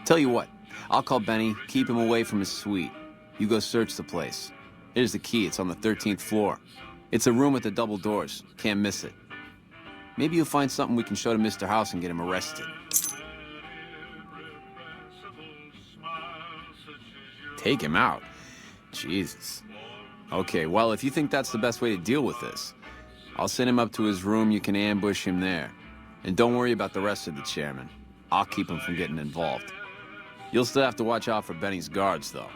Tell you what, I'll call Benny, keep him away from his suite. You go search the place. Here's the key, it's on the 13th floor. It's a room with the double doors, can't miss it. Maybe you'll find something we can show to Mr. House and get him arrested. Take him out? Jesus. Okay, well, if you think that's the best way to deal with this, I'll send him up to his room, you can ambush him there. And don't worry about the rest of the chairman. I'll keep him from getting involved. You'll still have to watch out for Benny's guards, though.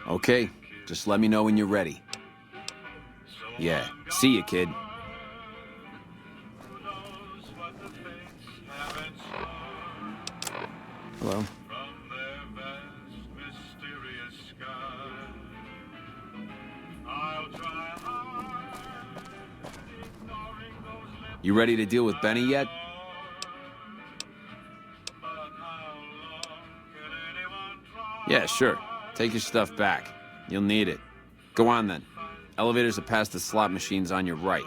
Okay, just let me know when you're ready. Yeah, see you, kid. Hello? You ready to deal with Benny yet? Yeah, sure. Take your stuff back. You'll need it. Go on then. Elevators are past the slot machines on your right.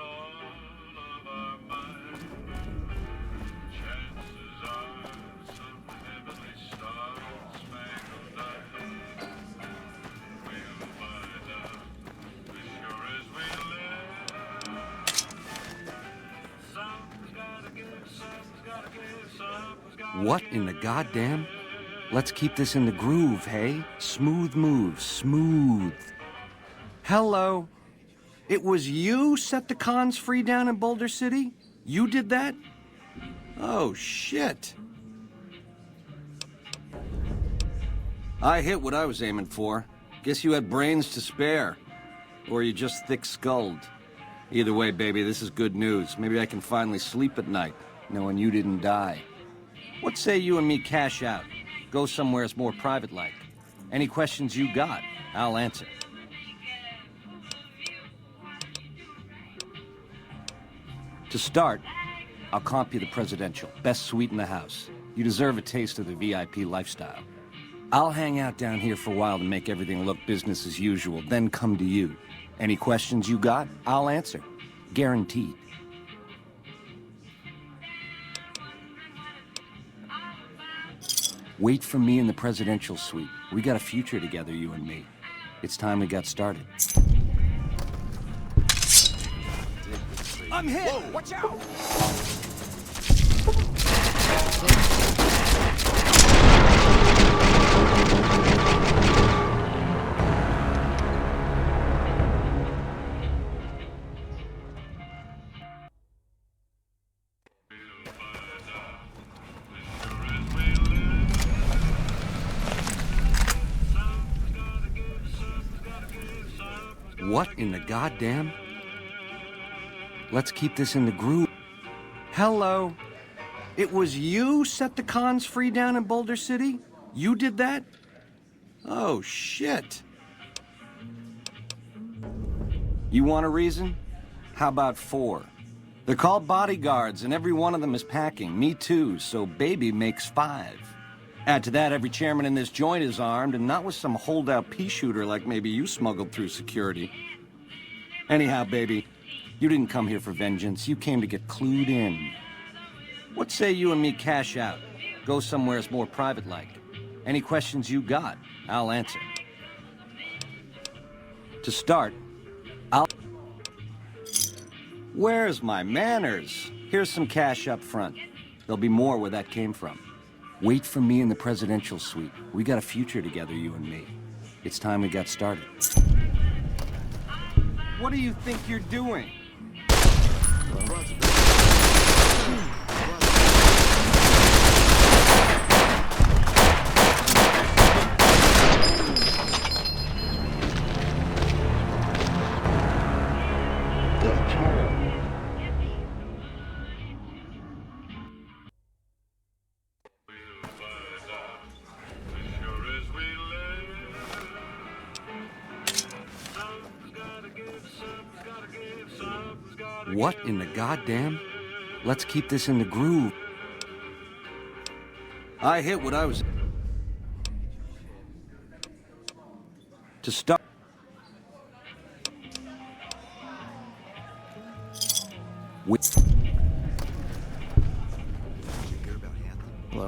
What in the goddamn? Let's keep this in the groove, hey? Smooth moves, smooth. Hello. It was you set the cons free down in Boulder City? You did that? Oh, shit. I hit what I was aiming for. Guess you had brains to spare. Or you just thick-skulled. Either way, baby, this is good news. Maybe I can finally sleep at night, knowing you didn't die. What say you and me cash out? Go somewhere it's more private-like. Any questions you got, I'll answer. To start, I'll comp you the presidential. Best suite in the house. You deserve a taste of the VIP lifestyle. I'll hang out down here for a while to make everything look business as usual, then come to you. Any questions you got, I'll answer. Guaranteed. Wait for me in the presidential suite. We got a future together, you and me. It's time we got started. I'm hit! Whoa. Watch out! What in the goddamn? Let's keep this in the groove. Hello. It was you set the cons free down in Boulder City? You did that? Oh, shit. You want a reason? How about 4? They're called bodyguards, and every one of them is packing. Me too, so baby makes 5. Add to that, every chairman in this joint is armed, and not with some holdout pea shooter like maybe you smuggled through security. Anyhow, baby, you didn't come here for vengeance. You came to get clued in. What say you and me cash out? Go somewhere it's more private-like. Any questions you got, I'll answer. To start, Where's my manners? Here's some cash up front. There'll be more where that came from. Wait for me in the presidential suite. We got a future together, you and me. It's time we got started. What do you think you're doing? What in the goddamn? Let's keep this in the groove. I hit what I was... To start... Hello?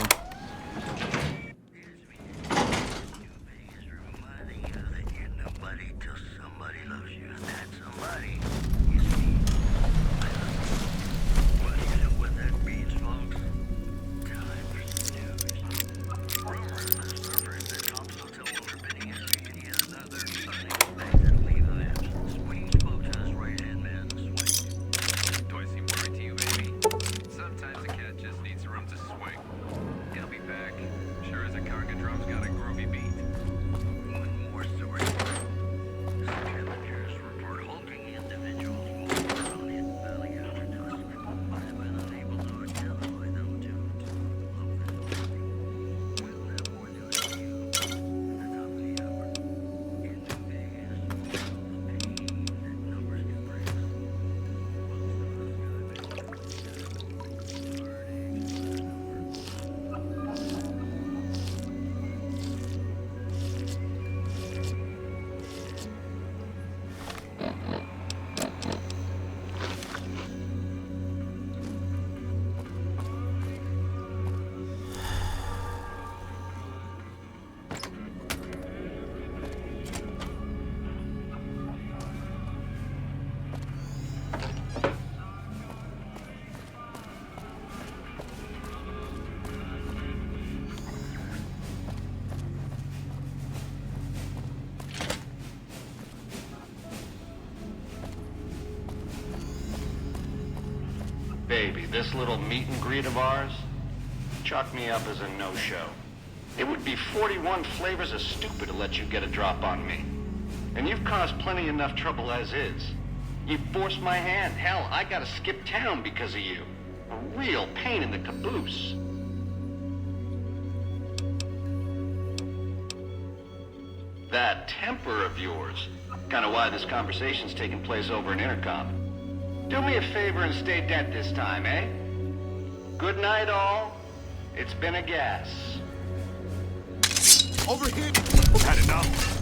Baby, this little meet and greet of ours, chalk me up as a no-show. It would be 41 flavors of stupid to let you get a drop on me. And you've caused plenty enough trouble as is. You forced my hand. Hell, I gotta skip town because of you. A real pain in the caboose. That temper of yours. Kinda why this conversation's taking place over an intercom. Do me a favor and stay dead this time, eh? Good night, all. It's been a gas. Over here! Had enough.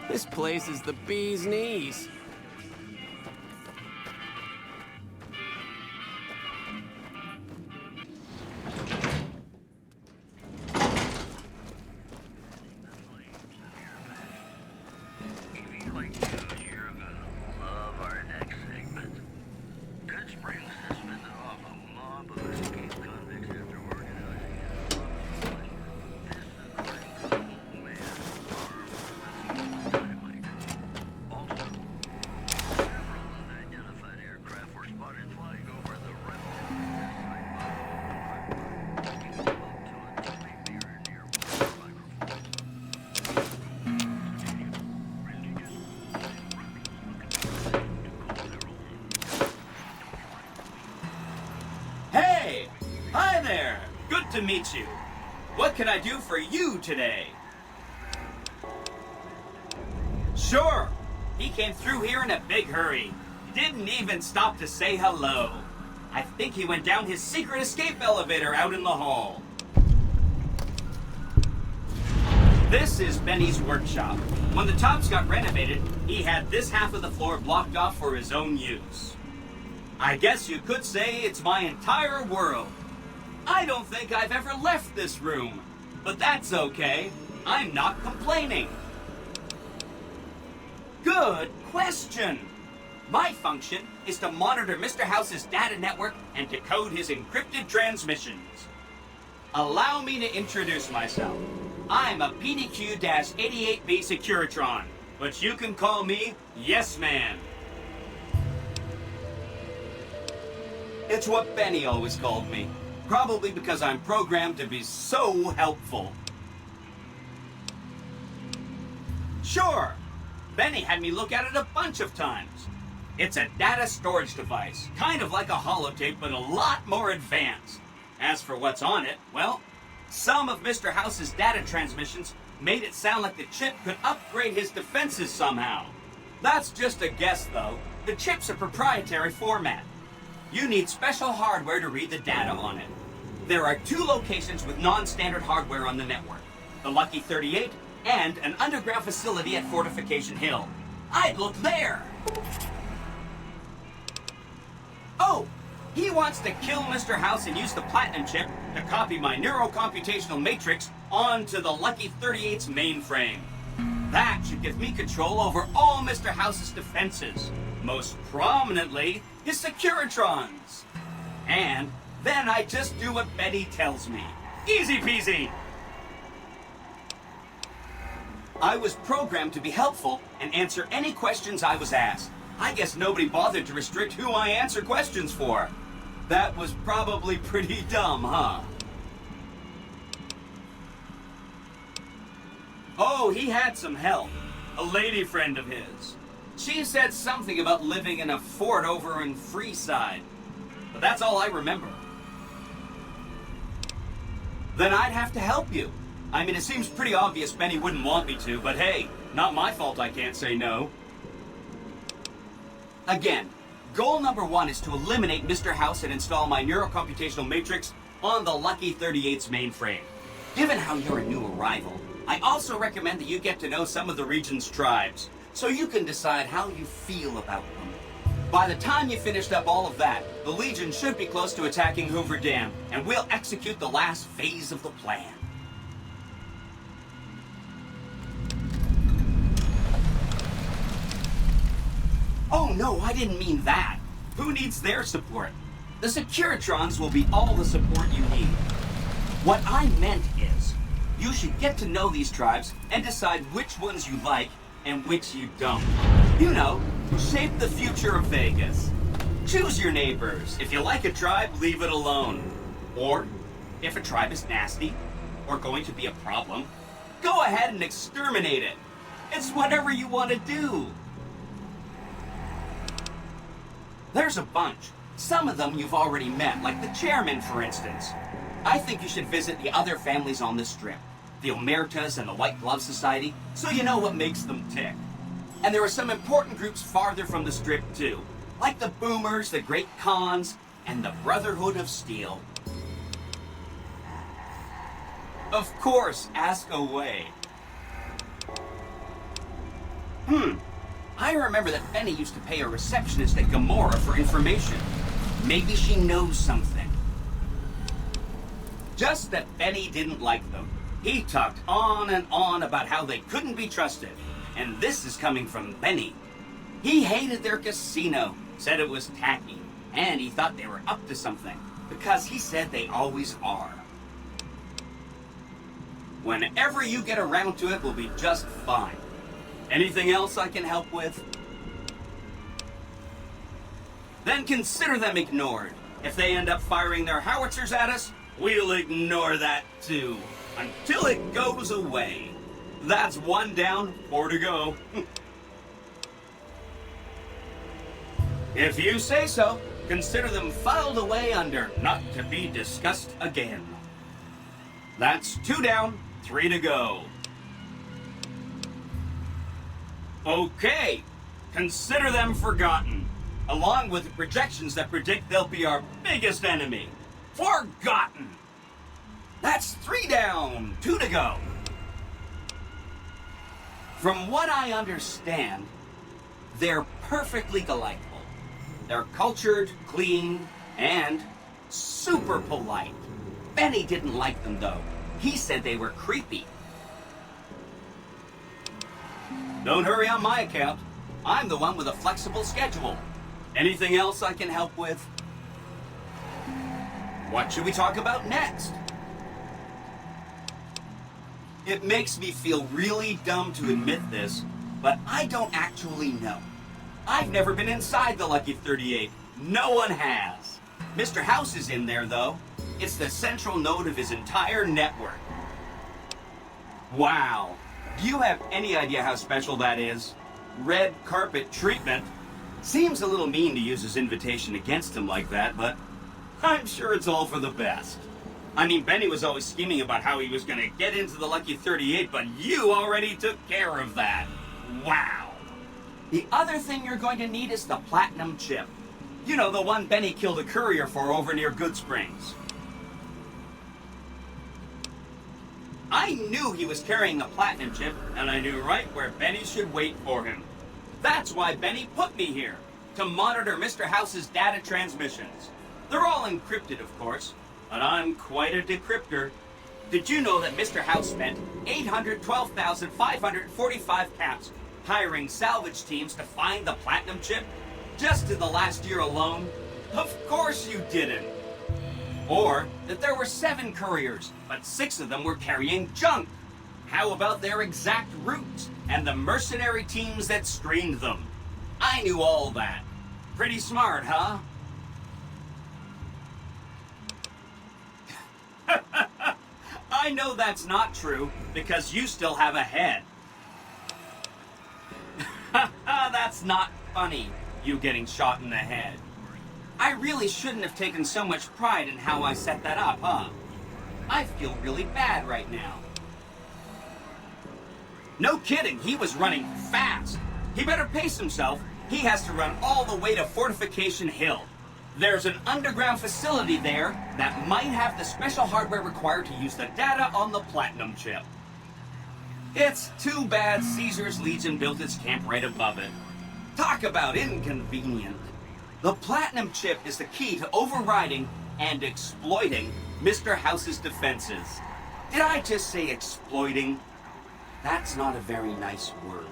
This place is the bee's knees. To meet you. What can I do for you today? Sure. He came through here in a big hurry. Didn't even stop to say hello. I think he went down his secret escape elevator out in the hall. This is Benny's workshop. When the Tops got renovated, he had this half of the floor blocked off for his own use. I guess you could say it's my entire world. I don't think I've ever left this room, but that's okay. I'm not complaining. Good question. My function is to monitor Mr. House's data network and decode his encrypted transmissions. Allow me to introduce myself. I'm a PDQ-88B Securitron, but you can call me Yes Man. It's what Benny always called me, probably because I'm programmed to be so helpful. Sure, Benny had me look at it a bunch of times. It's a data storage device, kind of like a holotape, but a lot more advanced. As for what's on it, well, some of Mr. House's data transmissions made it sound like the chip could upgrade his defenses somehow. That's just a guess, though. The chip's a proprietary format. You need special hardware to read the data on it. There are 2 locations with non-standard hardware on the network. The Lucky 38 and an underground facility at Fortification Hill. I'd look there! Oh! He wants to kill Mr. House and use the Platinum chip to copy my neurocomputational matrix onto the Lucky 38's mainframe. That should give me control over all Mr. House's defenses, most prominently his Securitrons. And then I just do what Benny tells me. Easy peasy! I was programmed to be helpful and answer any questions I was asked. I guess nobody bothered to restrict who I answer questions for. That was probably pretty dumb, huh? Oh, he had some help. A lady friend of his. She said something about living in a fort over in Freeside. But that's all I remember. Then I'd have to help you. I mean, it seems pretty obvious Benny wouldn't want me to, but hey, not my fault I can't say no. Again, goal number 1 is to eliminate Mr. House and install my neurocomputational matrix on the Lucky 38's mainframe. Given how you're a new arrival, I also recommend that you get to know some of the region's tribes, so you can decide how you feel about them. By the time you finished up all of that, the Legion should be close to attacking Hoover Dam, and we'll execute the last phase of the plan. Oh no, I didn't mean that. Who needs their support? The Securitrons will be all the support you need. What I meant is, you should get to know these tribes and decide which ones you like and which you don't. You know, shape the future of Vegas. Choose your neighbors. If you like a tribe, leave it alone. Or, if a tribe is nasty, or going to be a problem, go ahead and exterminate it. It's whatever you want to do. There's a bunch. Some of them you've already met, like the chairman, for instance. I think you should visit the other families on the Strip, the Omertas and the White Glove Society, so you know what makes them tick. And there are some important groups farther from the Strip, too, like the Boomers, the Great Khans, and the Brotherhood of Steel. Of course, ask away. I remember that Benny used to pay a receptionist at Gamora for information. Maybe she knows something. Just that Benny didn't like them. He talked on and on about how they couldn't be trusted. And this is coming from Benny. He hated their casino, said it was tacky, and he thought they were up to something, because he said they always are. Whenever you get around to it, we'll be just fine. Anything else I can help with? Then consider them ignored. If they end up firing their howitzers at us, we'll ignore that too, until it goes away. That's 1 down, 4 to go. If you say so, consider them filed away under not to be discussed again. That's 2 down, 3 to go. Okay, consider them forgotten, along with the projections that predict they'll be our biggest enemy. Forgotten! That's 3 down, 2 to go. From what I understand, they're perfectly delightful. They're cultured, clean, and super polite. Benny didn't like them, though. He said they were creepy. Don't hurry on my account. I'm the one with a flexible schedule. Anything else I can help with? What should we talk about next? It makes me feel really dumb to admit this, but I don't actually know. I've never been inside the Lucky 38. No one has. Mr. House is in there, though. It's the central node of his entire network. Wow. Do you have any idea how special that is? Red carpet treatment. Seems a little mean to use his invitation against him like that, but I'm sure it's all for the best. I mean, Benny was always scheming about how he was going to get into the Lucky 38, but you already took care of that. Wow. The other thing you're going to need is the platinum chip. You know, the one Benny killed a courier for over near Goodsprings. I knew he was carrying a platinum chip, and I knew right where Benny should wait for him. That's why Benny put me here, to monitor Mr. House's data transmissions. They're all encrypted, of course, but I'm quite a decryptor. Did you know that Mr. House spent 812,545 caps hiring salvage teams to find the platinum chip? Just in the last year alone? Of course you didn't. Or that there were 7 couriers, but 6 of them were carrying junk. How about their exact routes and the mercenary teams that screened them? I knew all that. Pretty smart, huh? I know that's not true, because you still have a head. That's not funny, you getting shot in the head. I really shouldn't have taken so much pride in how I set that up, huh? I feel really bad right now. No kidding, he was running fast. He better pace himself. He has to run all the way to Fortification Hill. There's an underground facility there that might have the special hardware required to use the data on the platinum chip. It's too bad Caesar's Legion built its camp right above it. Talk about inconvenient. The platinum chip is the key to overriding and exploiting Mr. House's defenses. Did I just say exploiting? That's not a very nice word.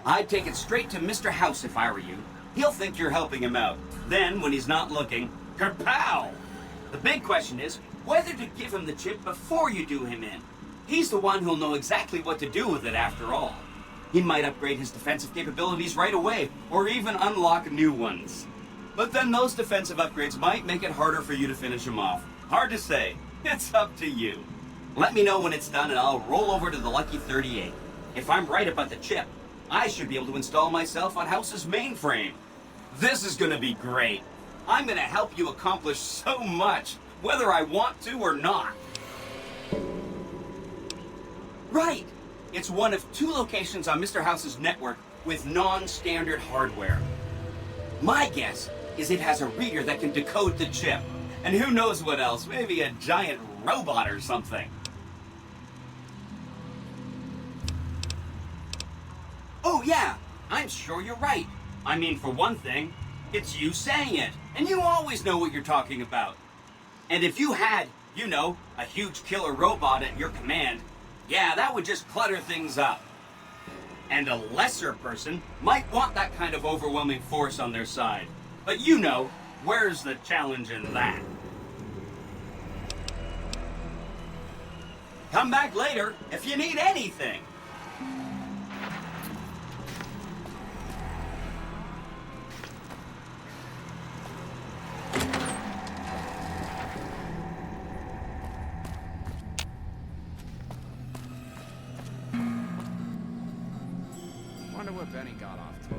I'd take it straight to Mr. House if I were you. He'll think you're helping him out. Then, when he's not looking, kerpow! The big question is whether to give him the chip before you do him in. He's the one who'll know exactly what to do with it after all. He might upgrade his defensive capabilities right away, or even unlock new ones. But then those defensive upgrades might make it harder for you to finish him off. Hard to say. It's up to you. Let me know when it's done and I'll roll over to the Lucky 38. If I'm right about the chip, I should be able to install myself on House's mainframe. This is gonna be great. I'm gonna help you accomplish so much, whether I want to or not. Right! It's one of 2 locations on Mr. House's network with non-standard hardware. My guess is it has a reader that can decode the chip. And who knows what else, maybe a giant robot or something. Oh yeah, I'm sure you're right. I mean, for one thing, it's you saying it, and you always know what you're talking about. And if you had, you know, a huge killer robot at your command, yeah, that would just clutter things up. And a lesser person might want that kind of overwhelming force on their side. But you know, where's the challenge in that? Come back later if you need anything. Wonder what Benny got off to.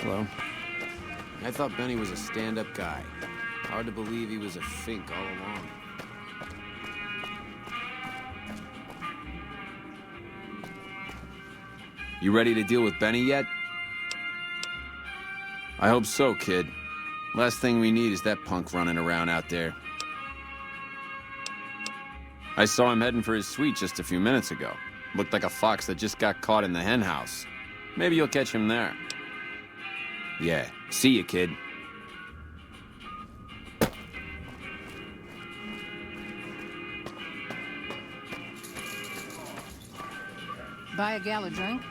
Hello. I thought Benny was a stand-up guy. Hard to believe he was a fink all along. You ready to deal with Benny yet? I hope so, kid. Last thing we need is that punk running around out there. I saw him heading for his suite just a few minutes ago. Looked like a fox that just got caught in the hen house. Maybe you'll catch him there. Yeah, see you, kid. Buy a gal a drink?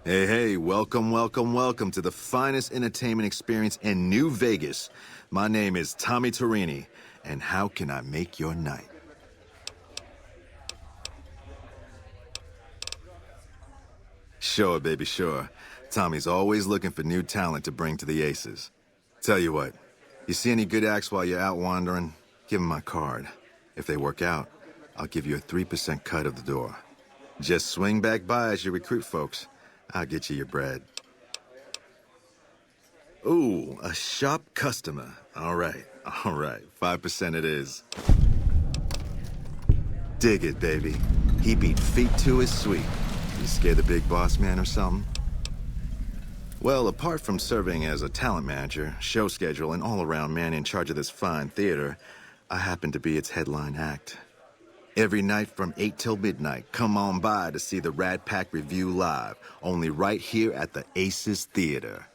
Hey, hey, welcome, welcome, welcome to the finest entertainment experience in New Vegas. My name is Tommy Torini, and how can I make your night? Sure, baby, sure. Tommy's always looking for new talent to bring to the Aces. Tell you what, you see any good acts while you're out wandering, give them my card. If they work out, I'll give you a 3% cut of the door. Just swing back by as you recruit folks. I'll get you your bread. Ooh, a shop customer. All right, 5% it is. Dig it, baby. He beat feet to his suite. You scared the big boss man or something? Well, apart from serving as a talent manager, show schedule, and all-around man in charge of this fine theater, I happen to be its headline act. Every night from 8 till midnight, come on by to see the Rat Pack Review live, only right here at the Aces Theater.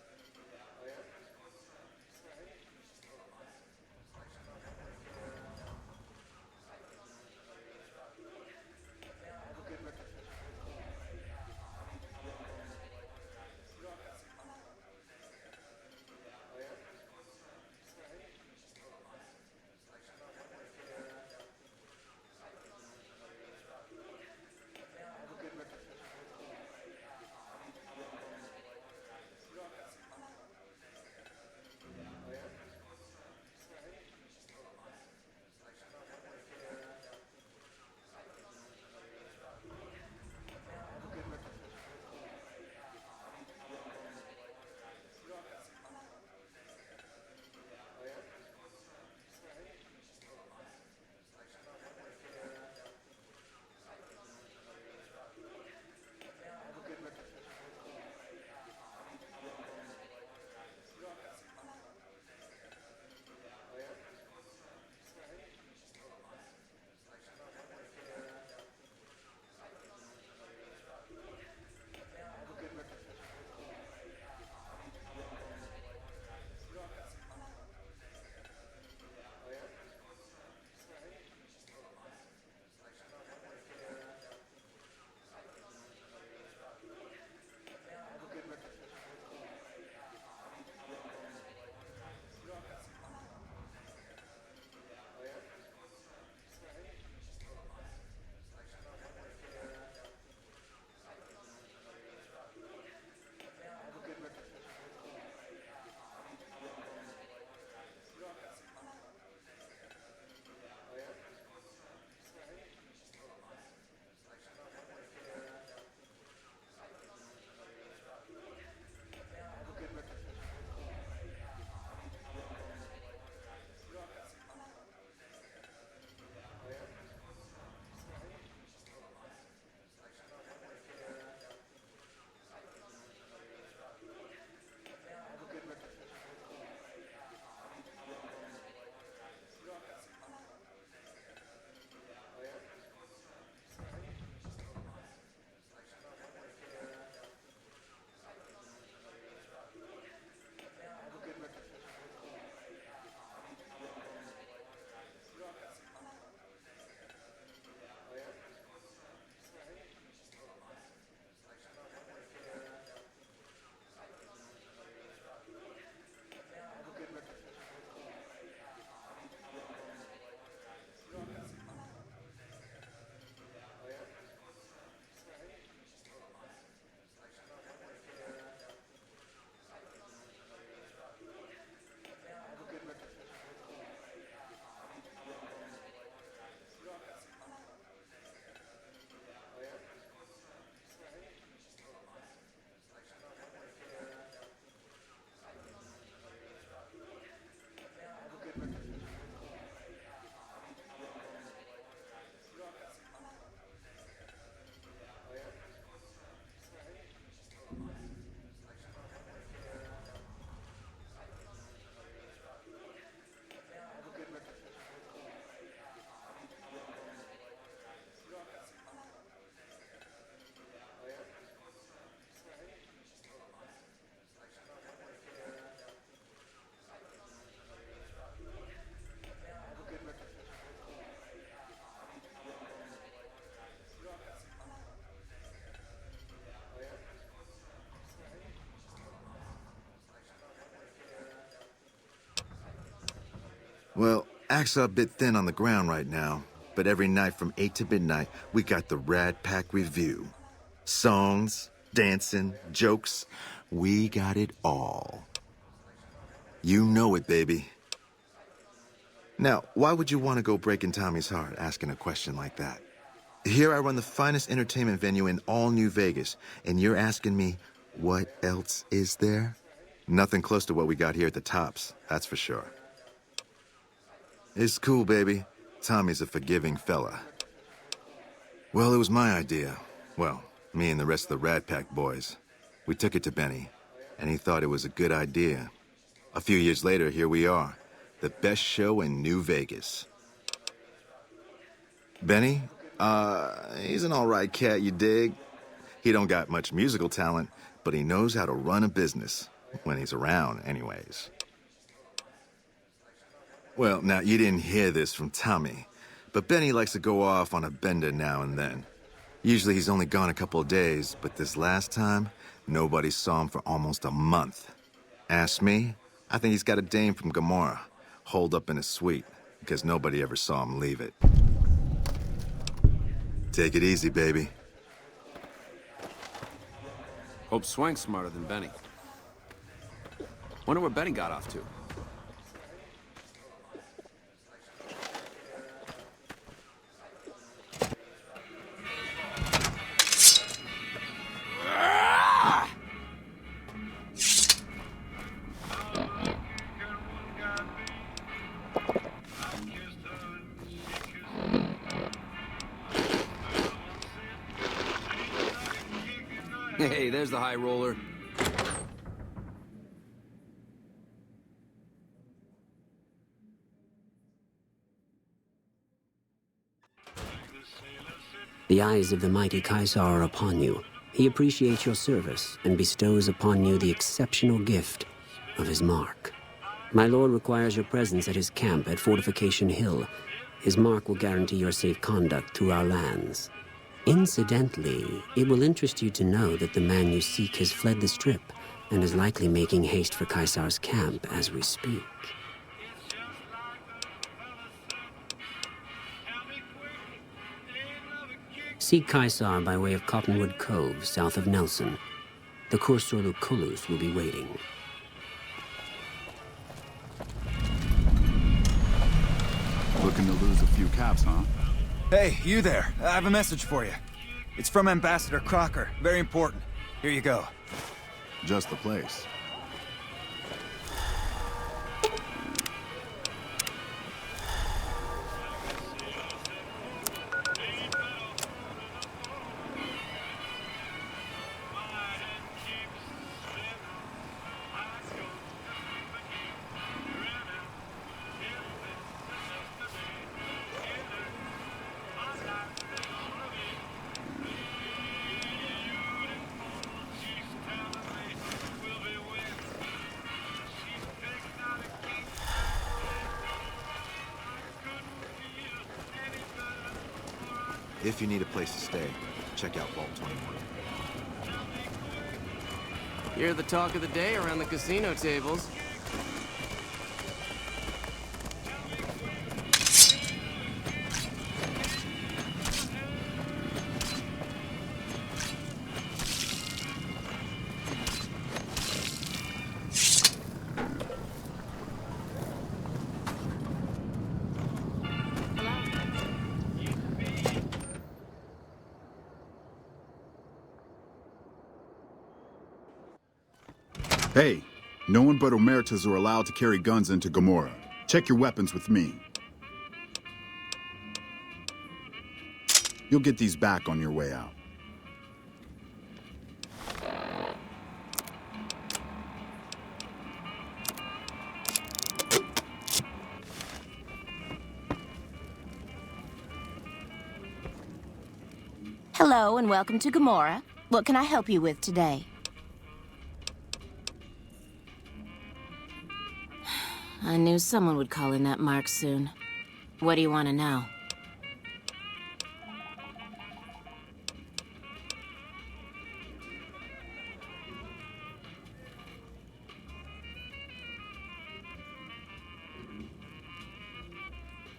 Well, acts are a bit thin on the ground right now, but every night from 8 to midnight, we got the Rad Pack Review. Songs, dancing, jokes, we got it all. You know it, baby. Now, why would you want to go breaking Tommy's heart asking a question like that? Here I run the finest entertainment venue in all New Vegas, and you're asking me, what else is there? Nothing close to what we got here at the Tops, that's for sure. It's cool, baby. Tommy's a forgiving fella. Well, it was my idea. Well, me and the rest of the Rad Pack boys. We took it to Benny, and he thought it was a good idea. A few years later, here we are. The best show in New Vegas. Benny? He's an all-right cat, you dig? He don't got much musical talent, but he knows how to run a business. When he's around, anyways. Well, now, you didn't hear this from Tommy, but Benny likes to go off on a bender now and then. Usually he's only gone a couple of days, but this last time, nobody saw him for almost a month. Ask me, I think he's got a dame from Gomorrah, holed up in his suite, because nobody ever saw him leave it. Take it easy, baby. Hope Swank's smarter than Benny. Wonder what Benny got off to. Hey, there's the high roller. The eyes of the mighty Caesar are upon you. He appreciates your service and bestows upon you the exceptional gift of his mark. My lord requires your presence at his camp at Fortification Hill. His mark will guarantee your safe conduct through our lands. Incidentally, it will interest you to know that the man you seek has fled the Strip and is likely making haste for Caesar's camp as we speak. Seek Caesar by way of Cottonwood Cove, south of Nelson. The Cursor Lucullus will be waiting. Looking to lose a few caps, huh? Hey, you there. I have a message for you. It's from Ambassador Crocker. Very important. Here you go. Just the place. If you need a place to stay, check out Vault 21. You're the talk of the day around the casino tables. Hey, no one but Omertas are allowed to carry guns into Gomorrah. Check your weapons with me. You'll get these back on your way out. Hello and welcome to Gomorrah. What can I help you with today? I knew someone would call in that mark soon. What do you want to know?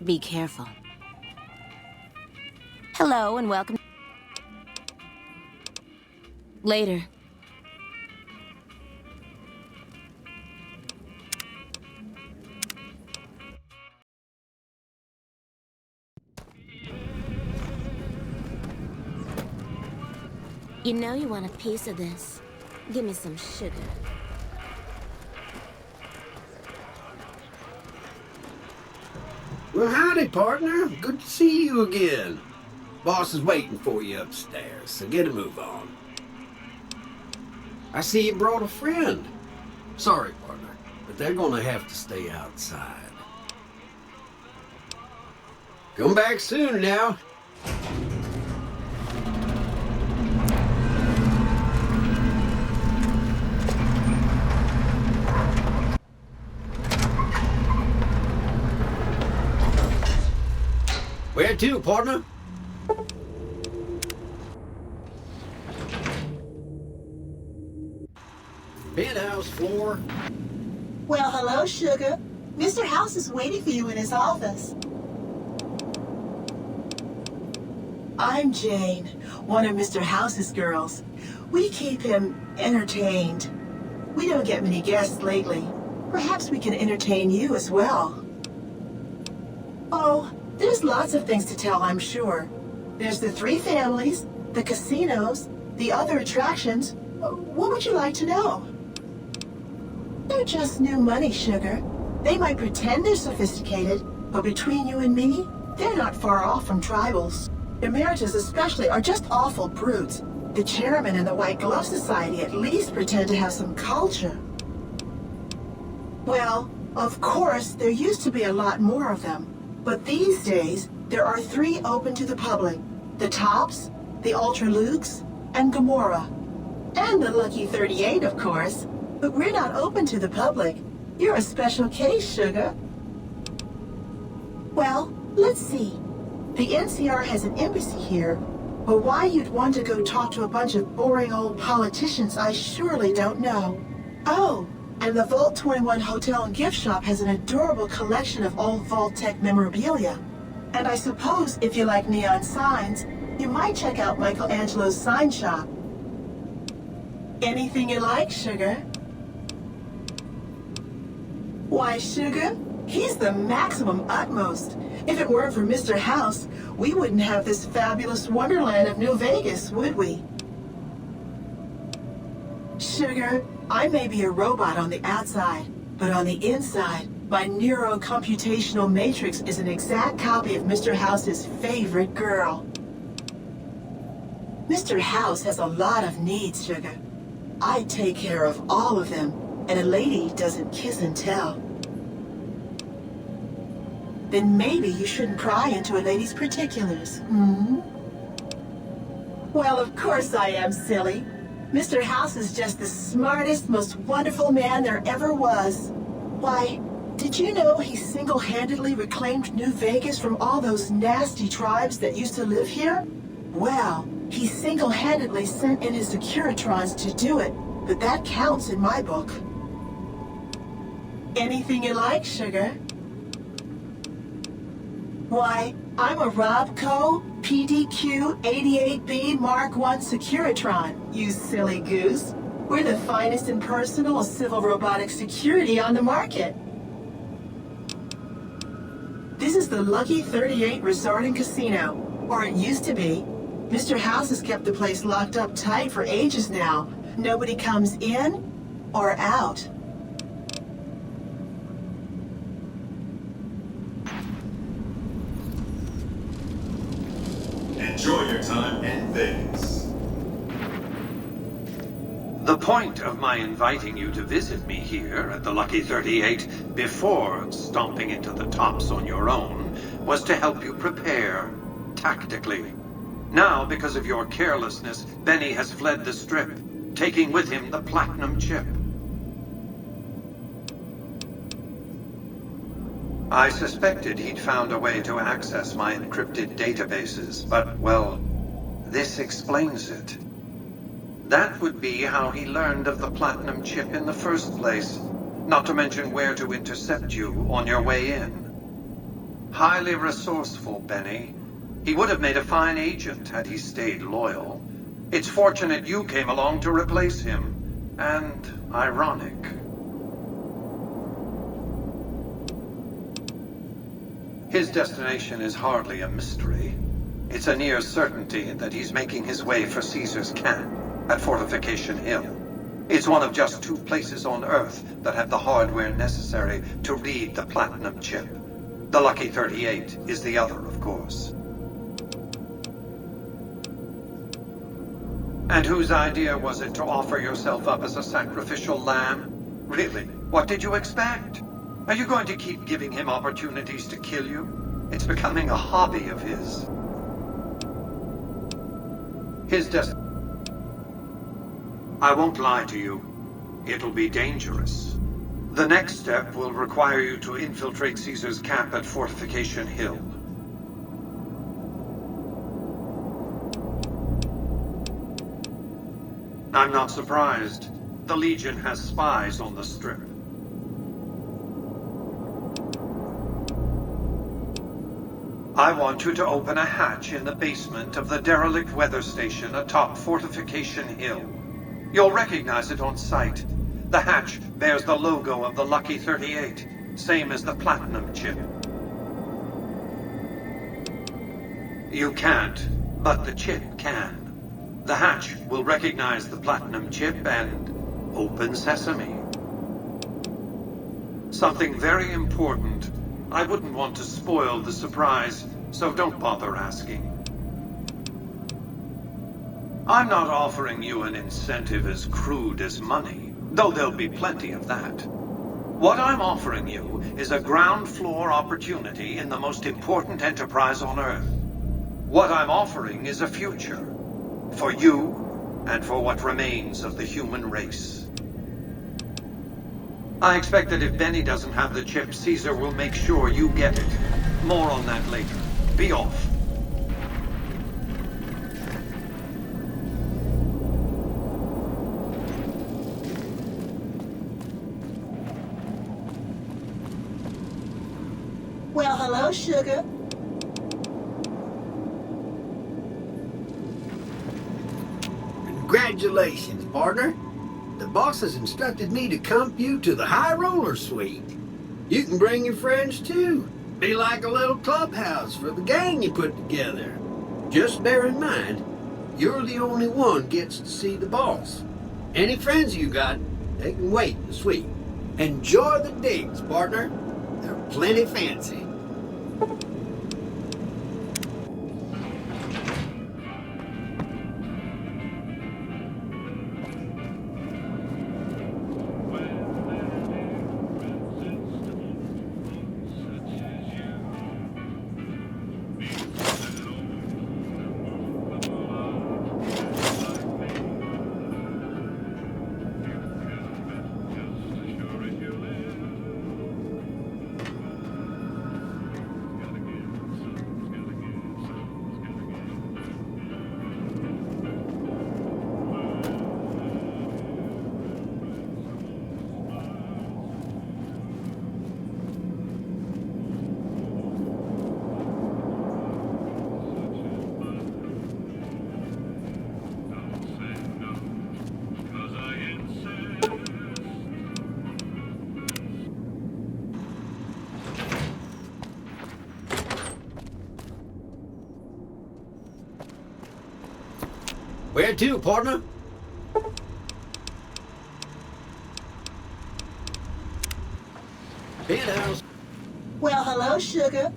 Be careful. Hello and welcome. Later. You know you want a piece of this. Give me some sugar. Well, howdy, partner. Good to see you again. Boss is waiting for you upstairs, so get a move on. I see you brought a friend. Sorry, partner, but they're gonna have to stay outside. Come back soon now. Where to, partner? Penthouse floor. Well, hello, Sugar. Mr. House is waiting for you in his office. I'm Jane, one of Mr. House's girls. We keep him entertained. We don't get many guests lately. Perhaps we can entertain you as well. Oh, there's lots of things to tell, I'm sure. There's the 3 families, the casinos, the other attractions. What would you like to know? They're just new money, Sugar. They might pretend they're sophisticated, but between you and me, they're not far off from tribals. Emeritus especially are just awful brutes. The chairman and the White Glove Society at least pretend to have some culture. Well, of course, there used to be a lot more of them. But these days, there are 3 open to the public. The Tops, the Ultra Lukes, and Gamora. And the Lucky 38, of course. But we're not open to the public. You're a special case, Sugar. Well, let's see. The NCR has an embassy here, but why you'd want to go talk to a bunch of boring old politicians, I surely don't know. Oh, and the Vault 21 Hotel and Gift Shop has an adorable collection of old Vault-Tec memorabilia. And I suppose if you like neon signs, you might check out Michelangelo's sign shop. Anything you like, Sugar? Why, Sugar? He's the maximum utmost. If it weren't for Mr. House, we wouldn't have this fabulous wonderland of New Vegas, would we? Sugar, I may be a robot on the outside, but on the inside, my neurocomputational matrix is an exact copy of Mr. House's favorite girl. Mr. House has a lot of needs, Sugar. I take care of all of them, and a lady doesn't kiss and tell. Then maybe you shouldn't pry into a lady's particulars, hmm? Well, of course I am, silly. Mr. House is just the smartest, most wonderful man there ever was. Why, did you know he single-handedly reclaimed New Vegas from all those nasty tribes that used to live here? Well, he single-handedly sent in his Securitrons to do it, but that counts in my book. Anything you like, Sugar? Why, I'm a Robco PDQ 88B Mark I Securitron, you silly goose. We're the finest in personal civil robotic security on the market. This is the Lucky 38 Resort and Casino, or it used to be. Mr. House has kept the place locked up tight for ages now. Nobody comes in or out. Enjoy your time in Vegas. The point of my inviting you to visit me here at the Lucky 38 before stomping into the Tops on your own was to help you prepare, tactically. Now, because of your carelessness, Benny has fled the Strip, taking with him the Platinum Chip. I suspected he'd found a way to access my encrypted databases, but, well, this explains it. That would be how he learned of the Platinum Chip in the first place, not to mention where to intercept you on your way in. Highly resourceful, Benny. He would have made a fine agent had he stayed loyal. It's fortunate you came along to replace him. And ironic. His destination is hardly a mystery. It's a near certainty that he's making his way for Caesar's camp at Fortification Hill. It's one of just 2 places on Earth that have the hardware necessary to read the Platinum chip. The Lucky 38 is the other, of course. And whose idea was it to offer yourself up as a sacrificial lamb? Really? What did you expect? Are you going to keep giving him opportunities to kill you? It's becoming a hobby of his. I won't lie to you. It'll be dangerous. The next step will require you to infiltrate Caesar's camp at Fortification Hill. I'm not surprised. The Legion has spies on the Strip. I want you to open a hatch in the basement of the derelict weather station atop Fortification Hill. You'll recognize it on sight. The hatch bears the logo of the Lucky 38, same as the Platinum chip. You can't, but the chip can. The hatch will recognize the Platinum chip and open sesame. Something very important. I wouldn't want to spoil the surprise, so don't bother asking. I'm not offering you an incentive as crude as money, though there'll be plenty of that. What I'm offering you is a ground floor opportunity in the most important enterprise on Earth. What I'm offering is a future. For you, and for what remains of the human race. I expect that if Benny doesn't have the chip, Caesar will make sure you get it. More on that later. Be off. Well, hello, sugar. Congratulations, partner. The boss has instructed me to comp you to the High Roller Suite. You can bring your friends too. Be like a little clubhouse for the gang you put together. Just bear in mind, you're the only one gets to see the boss. Any friends you got, they can wait in the suite. Enjoy the digs, partner. They're plenty fancy. Where to, partner? Penthouse. Well, hello, sugar.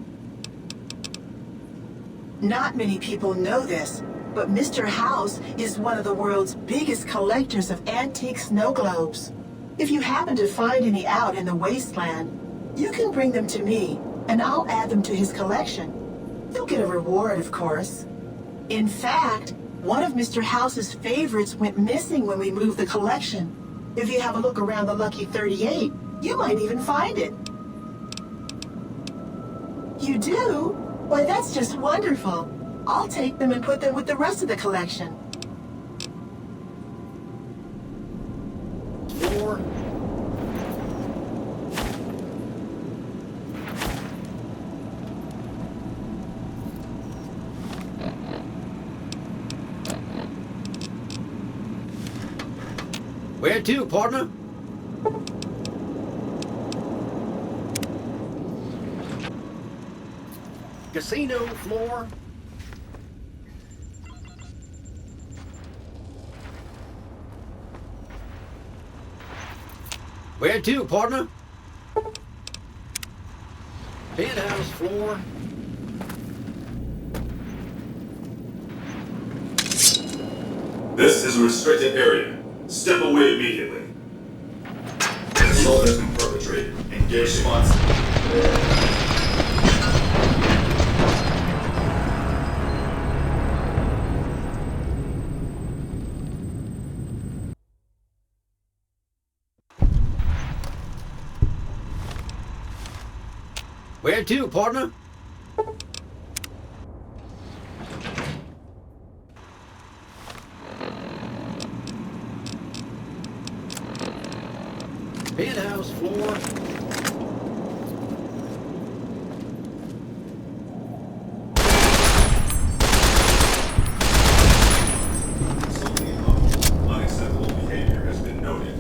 Not many people know this, but Mr. House is one of the world's biggest collectors of antique snow globes. If you happen to find any out in the wasteland, you can bring them to me, and I'll add them to his collection. You'll get a reward, of course. In fact, one of Mr. House's favorites went missing when we moved the collection. If you have a look around the Lucky 38, you might even find it. You do? Why, that's just wonderful. I'll take them and put them with the rest of the collection. More. Where to, partner? Casino floor. Where to, partner? Penthouse floor. This is a restricted area. Step away immediately. An assault has been perpetrated. Engage responsibly. Where to, partner? Penthouse floor. Unacceptable behavior has been noted.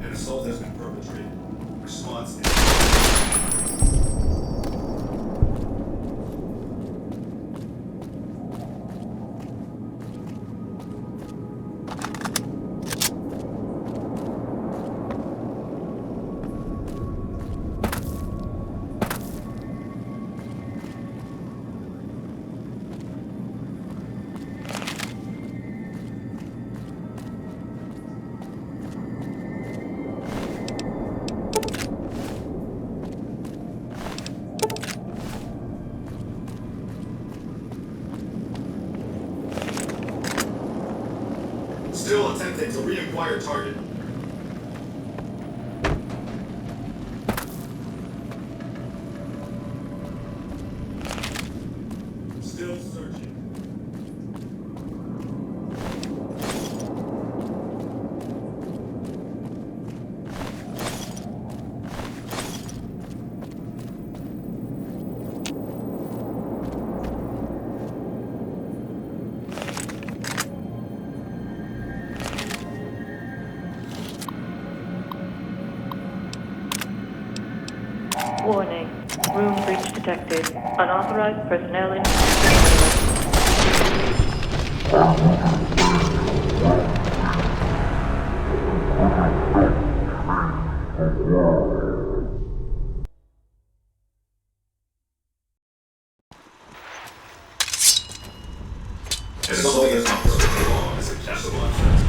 An assault has been perpetrated. Response is... Still attempting to reacquire target. Still searching. Warning. Room breach detected. Unauthorized personnel in... Assaulting is not perfectly law is acceptable offense.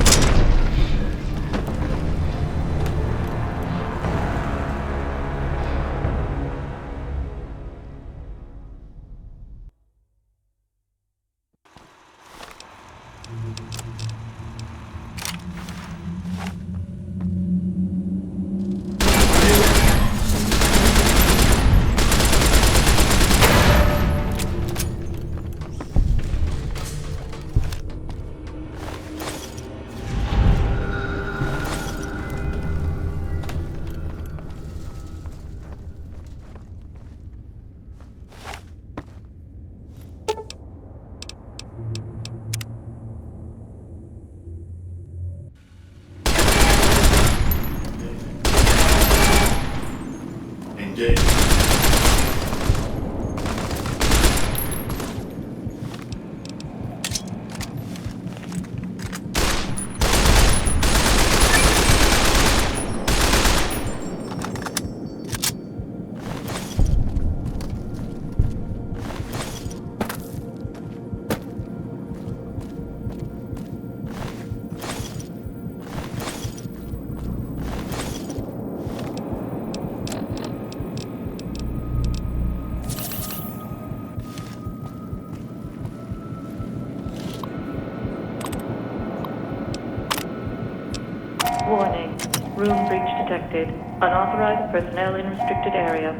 detected. Unauthorized personnel in restricted area.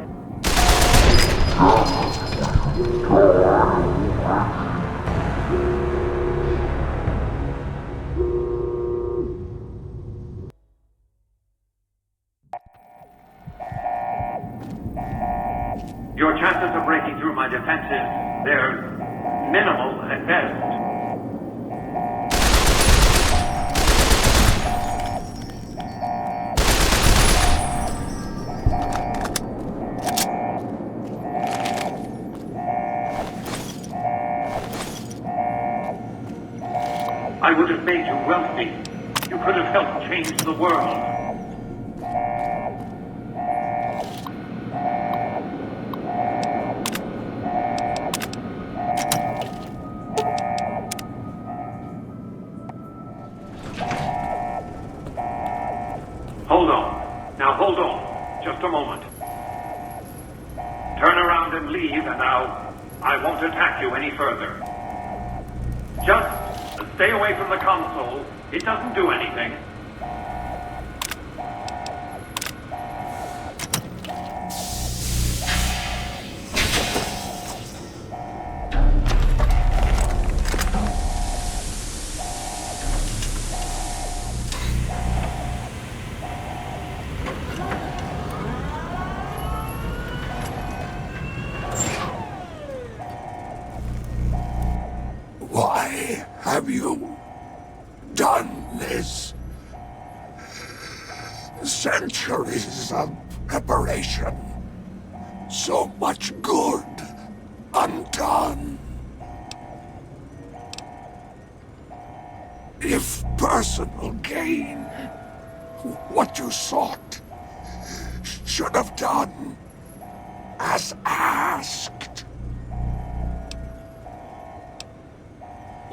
Your chances of breaking through my defenses, they're minimal at best. I would have made you wealthy. You could have helped change the world. Hold on. Now hold on. Just a moment. Turn around and leave, and I won't attack you any further. Just stay away from the console. It doesn't do anything. Why have you done this? Centuries of preparation. So much good undone. If personal gain, what you sought, should have done as asked.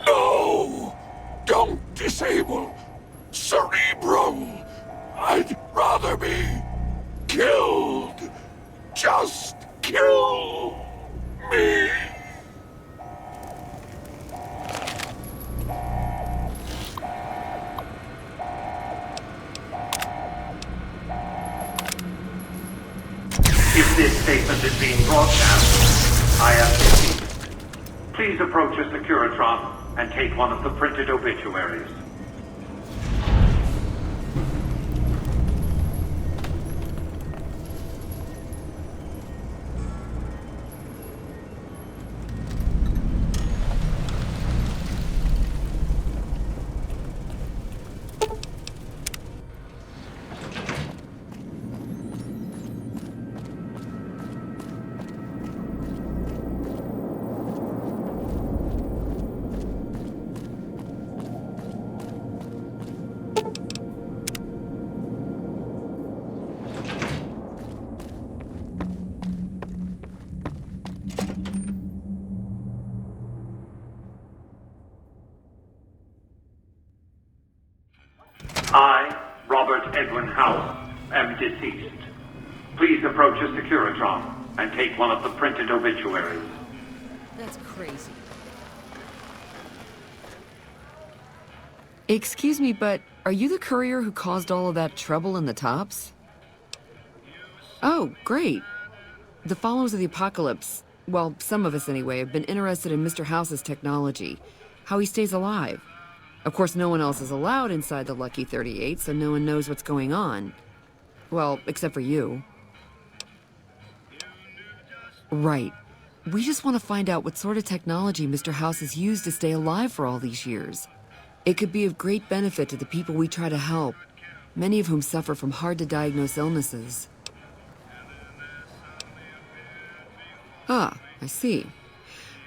No! Don't disable Cerebral! I'd rather be killed. Just kill me. If this statement is being broadcast, I am deceased. Please approach a Securitron and take one of the printed obituaries. I, Robert Edwin House, am deceased. Please approach a Securitron and take one of the printed obituaries. That's crazy. Excuse me, but are you the courier who caused all of that trouble in the Tops? Oh, great. The followers of the apocalypse, well, some of us anyway, have been interested in Mr. House's technology, how he stays alive. Of course, no one else is allowed inside the Lucky 38, so no one knows what's going on. Well, except for you. Right. We just want to find out what sort of technology Mr. House has used to stay alive for all these years. It could be of great benefit to the people we try to help, many of whom suffer from hard-to-diagnose illnesses. Ah, I see.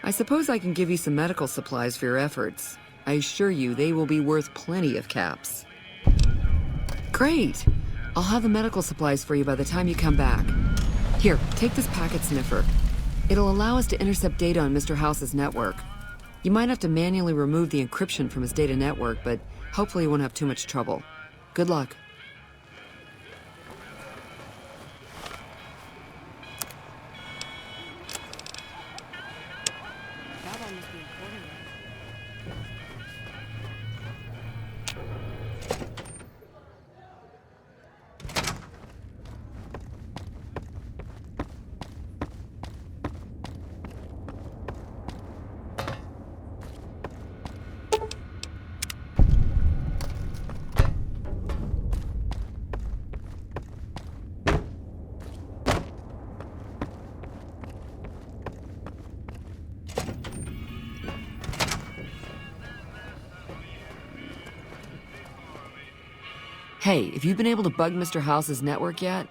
I suppose I can give you some medical supplies for your efforts. I assure you they will be worth plenty of caps. Great! I'll have the medical supplies for you by the time you come back. Here, take this packet sniffer. It'll allow us to intercept data on Mr. House's network. You might have to manually remove the encryption from his data network, but hopefully you won't have too much trouble. Good luck. Hey, have you been able to bug Mr. House's network yet?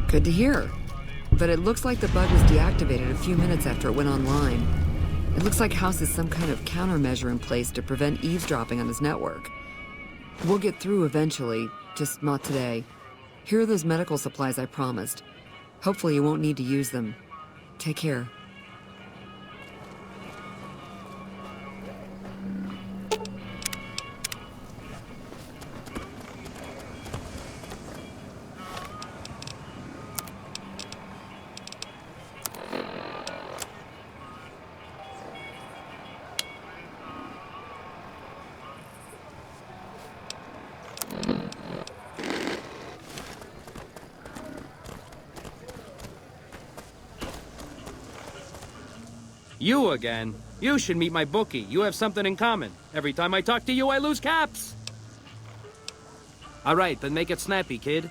Good to hear. But it looks like the bug was deactivated a few minutes after it went online. It looks like House has some kind of countermeasure in place to prevent eavesdropping on his network. We'll get through eventually, just not today. Here are those medical supplies I promised. Hopefully you won't need to use them. Take care. You again? You should meet my bookie. You have something in common. Every time I talk to you, I lose caps. All right, then make it snappy, kid.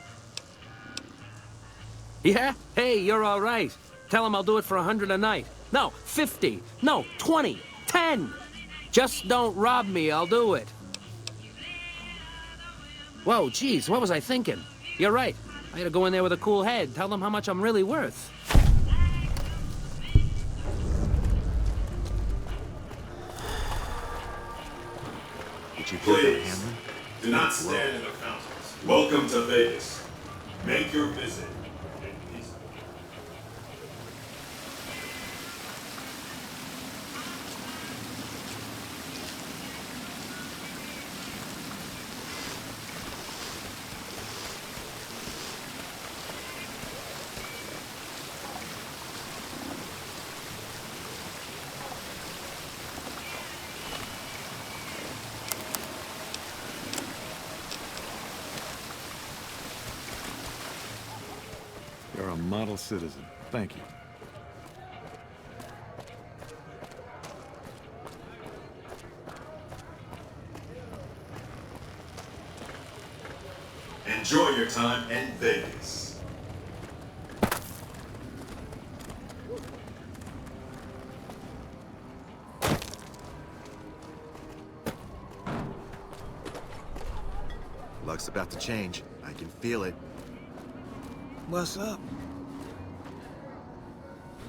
Yeah? Hey, you're all right. Tell him I'll do it for 100 a night. No, 50. No, 20. 10. Just don't rob me, I'll do it. Whoa, geez, what was I thinking? You're right. I gotta go in there with a cool head. Tell them how much I'm really worth. Please, do not stand in the fountains. Welcome to Vegas. Make your visit in peace. You're a model citizen. Thank you. Enjoy your time in Vegas. Luck's about to change. I can feel it. What's up?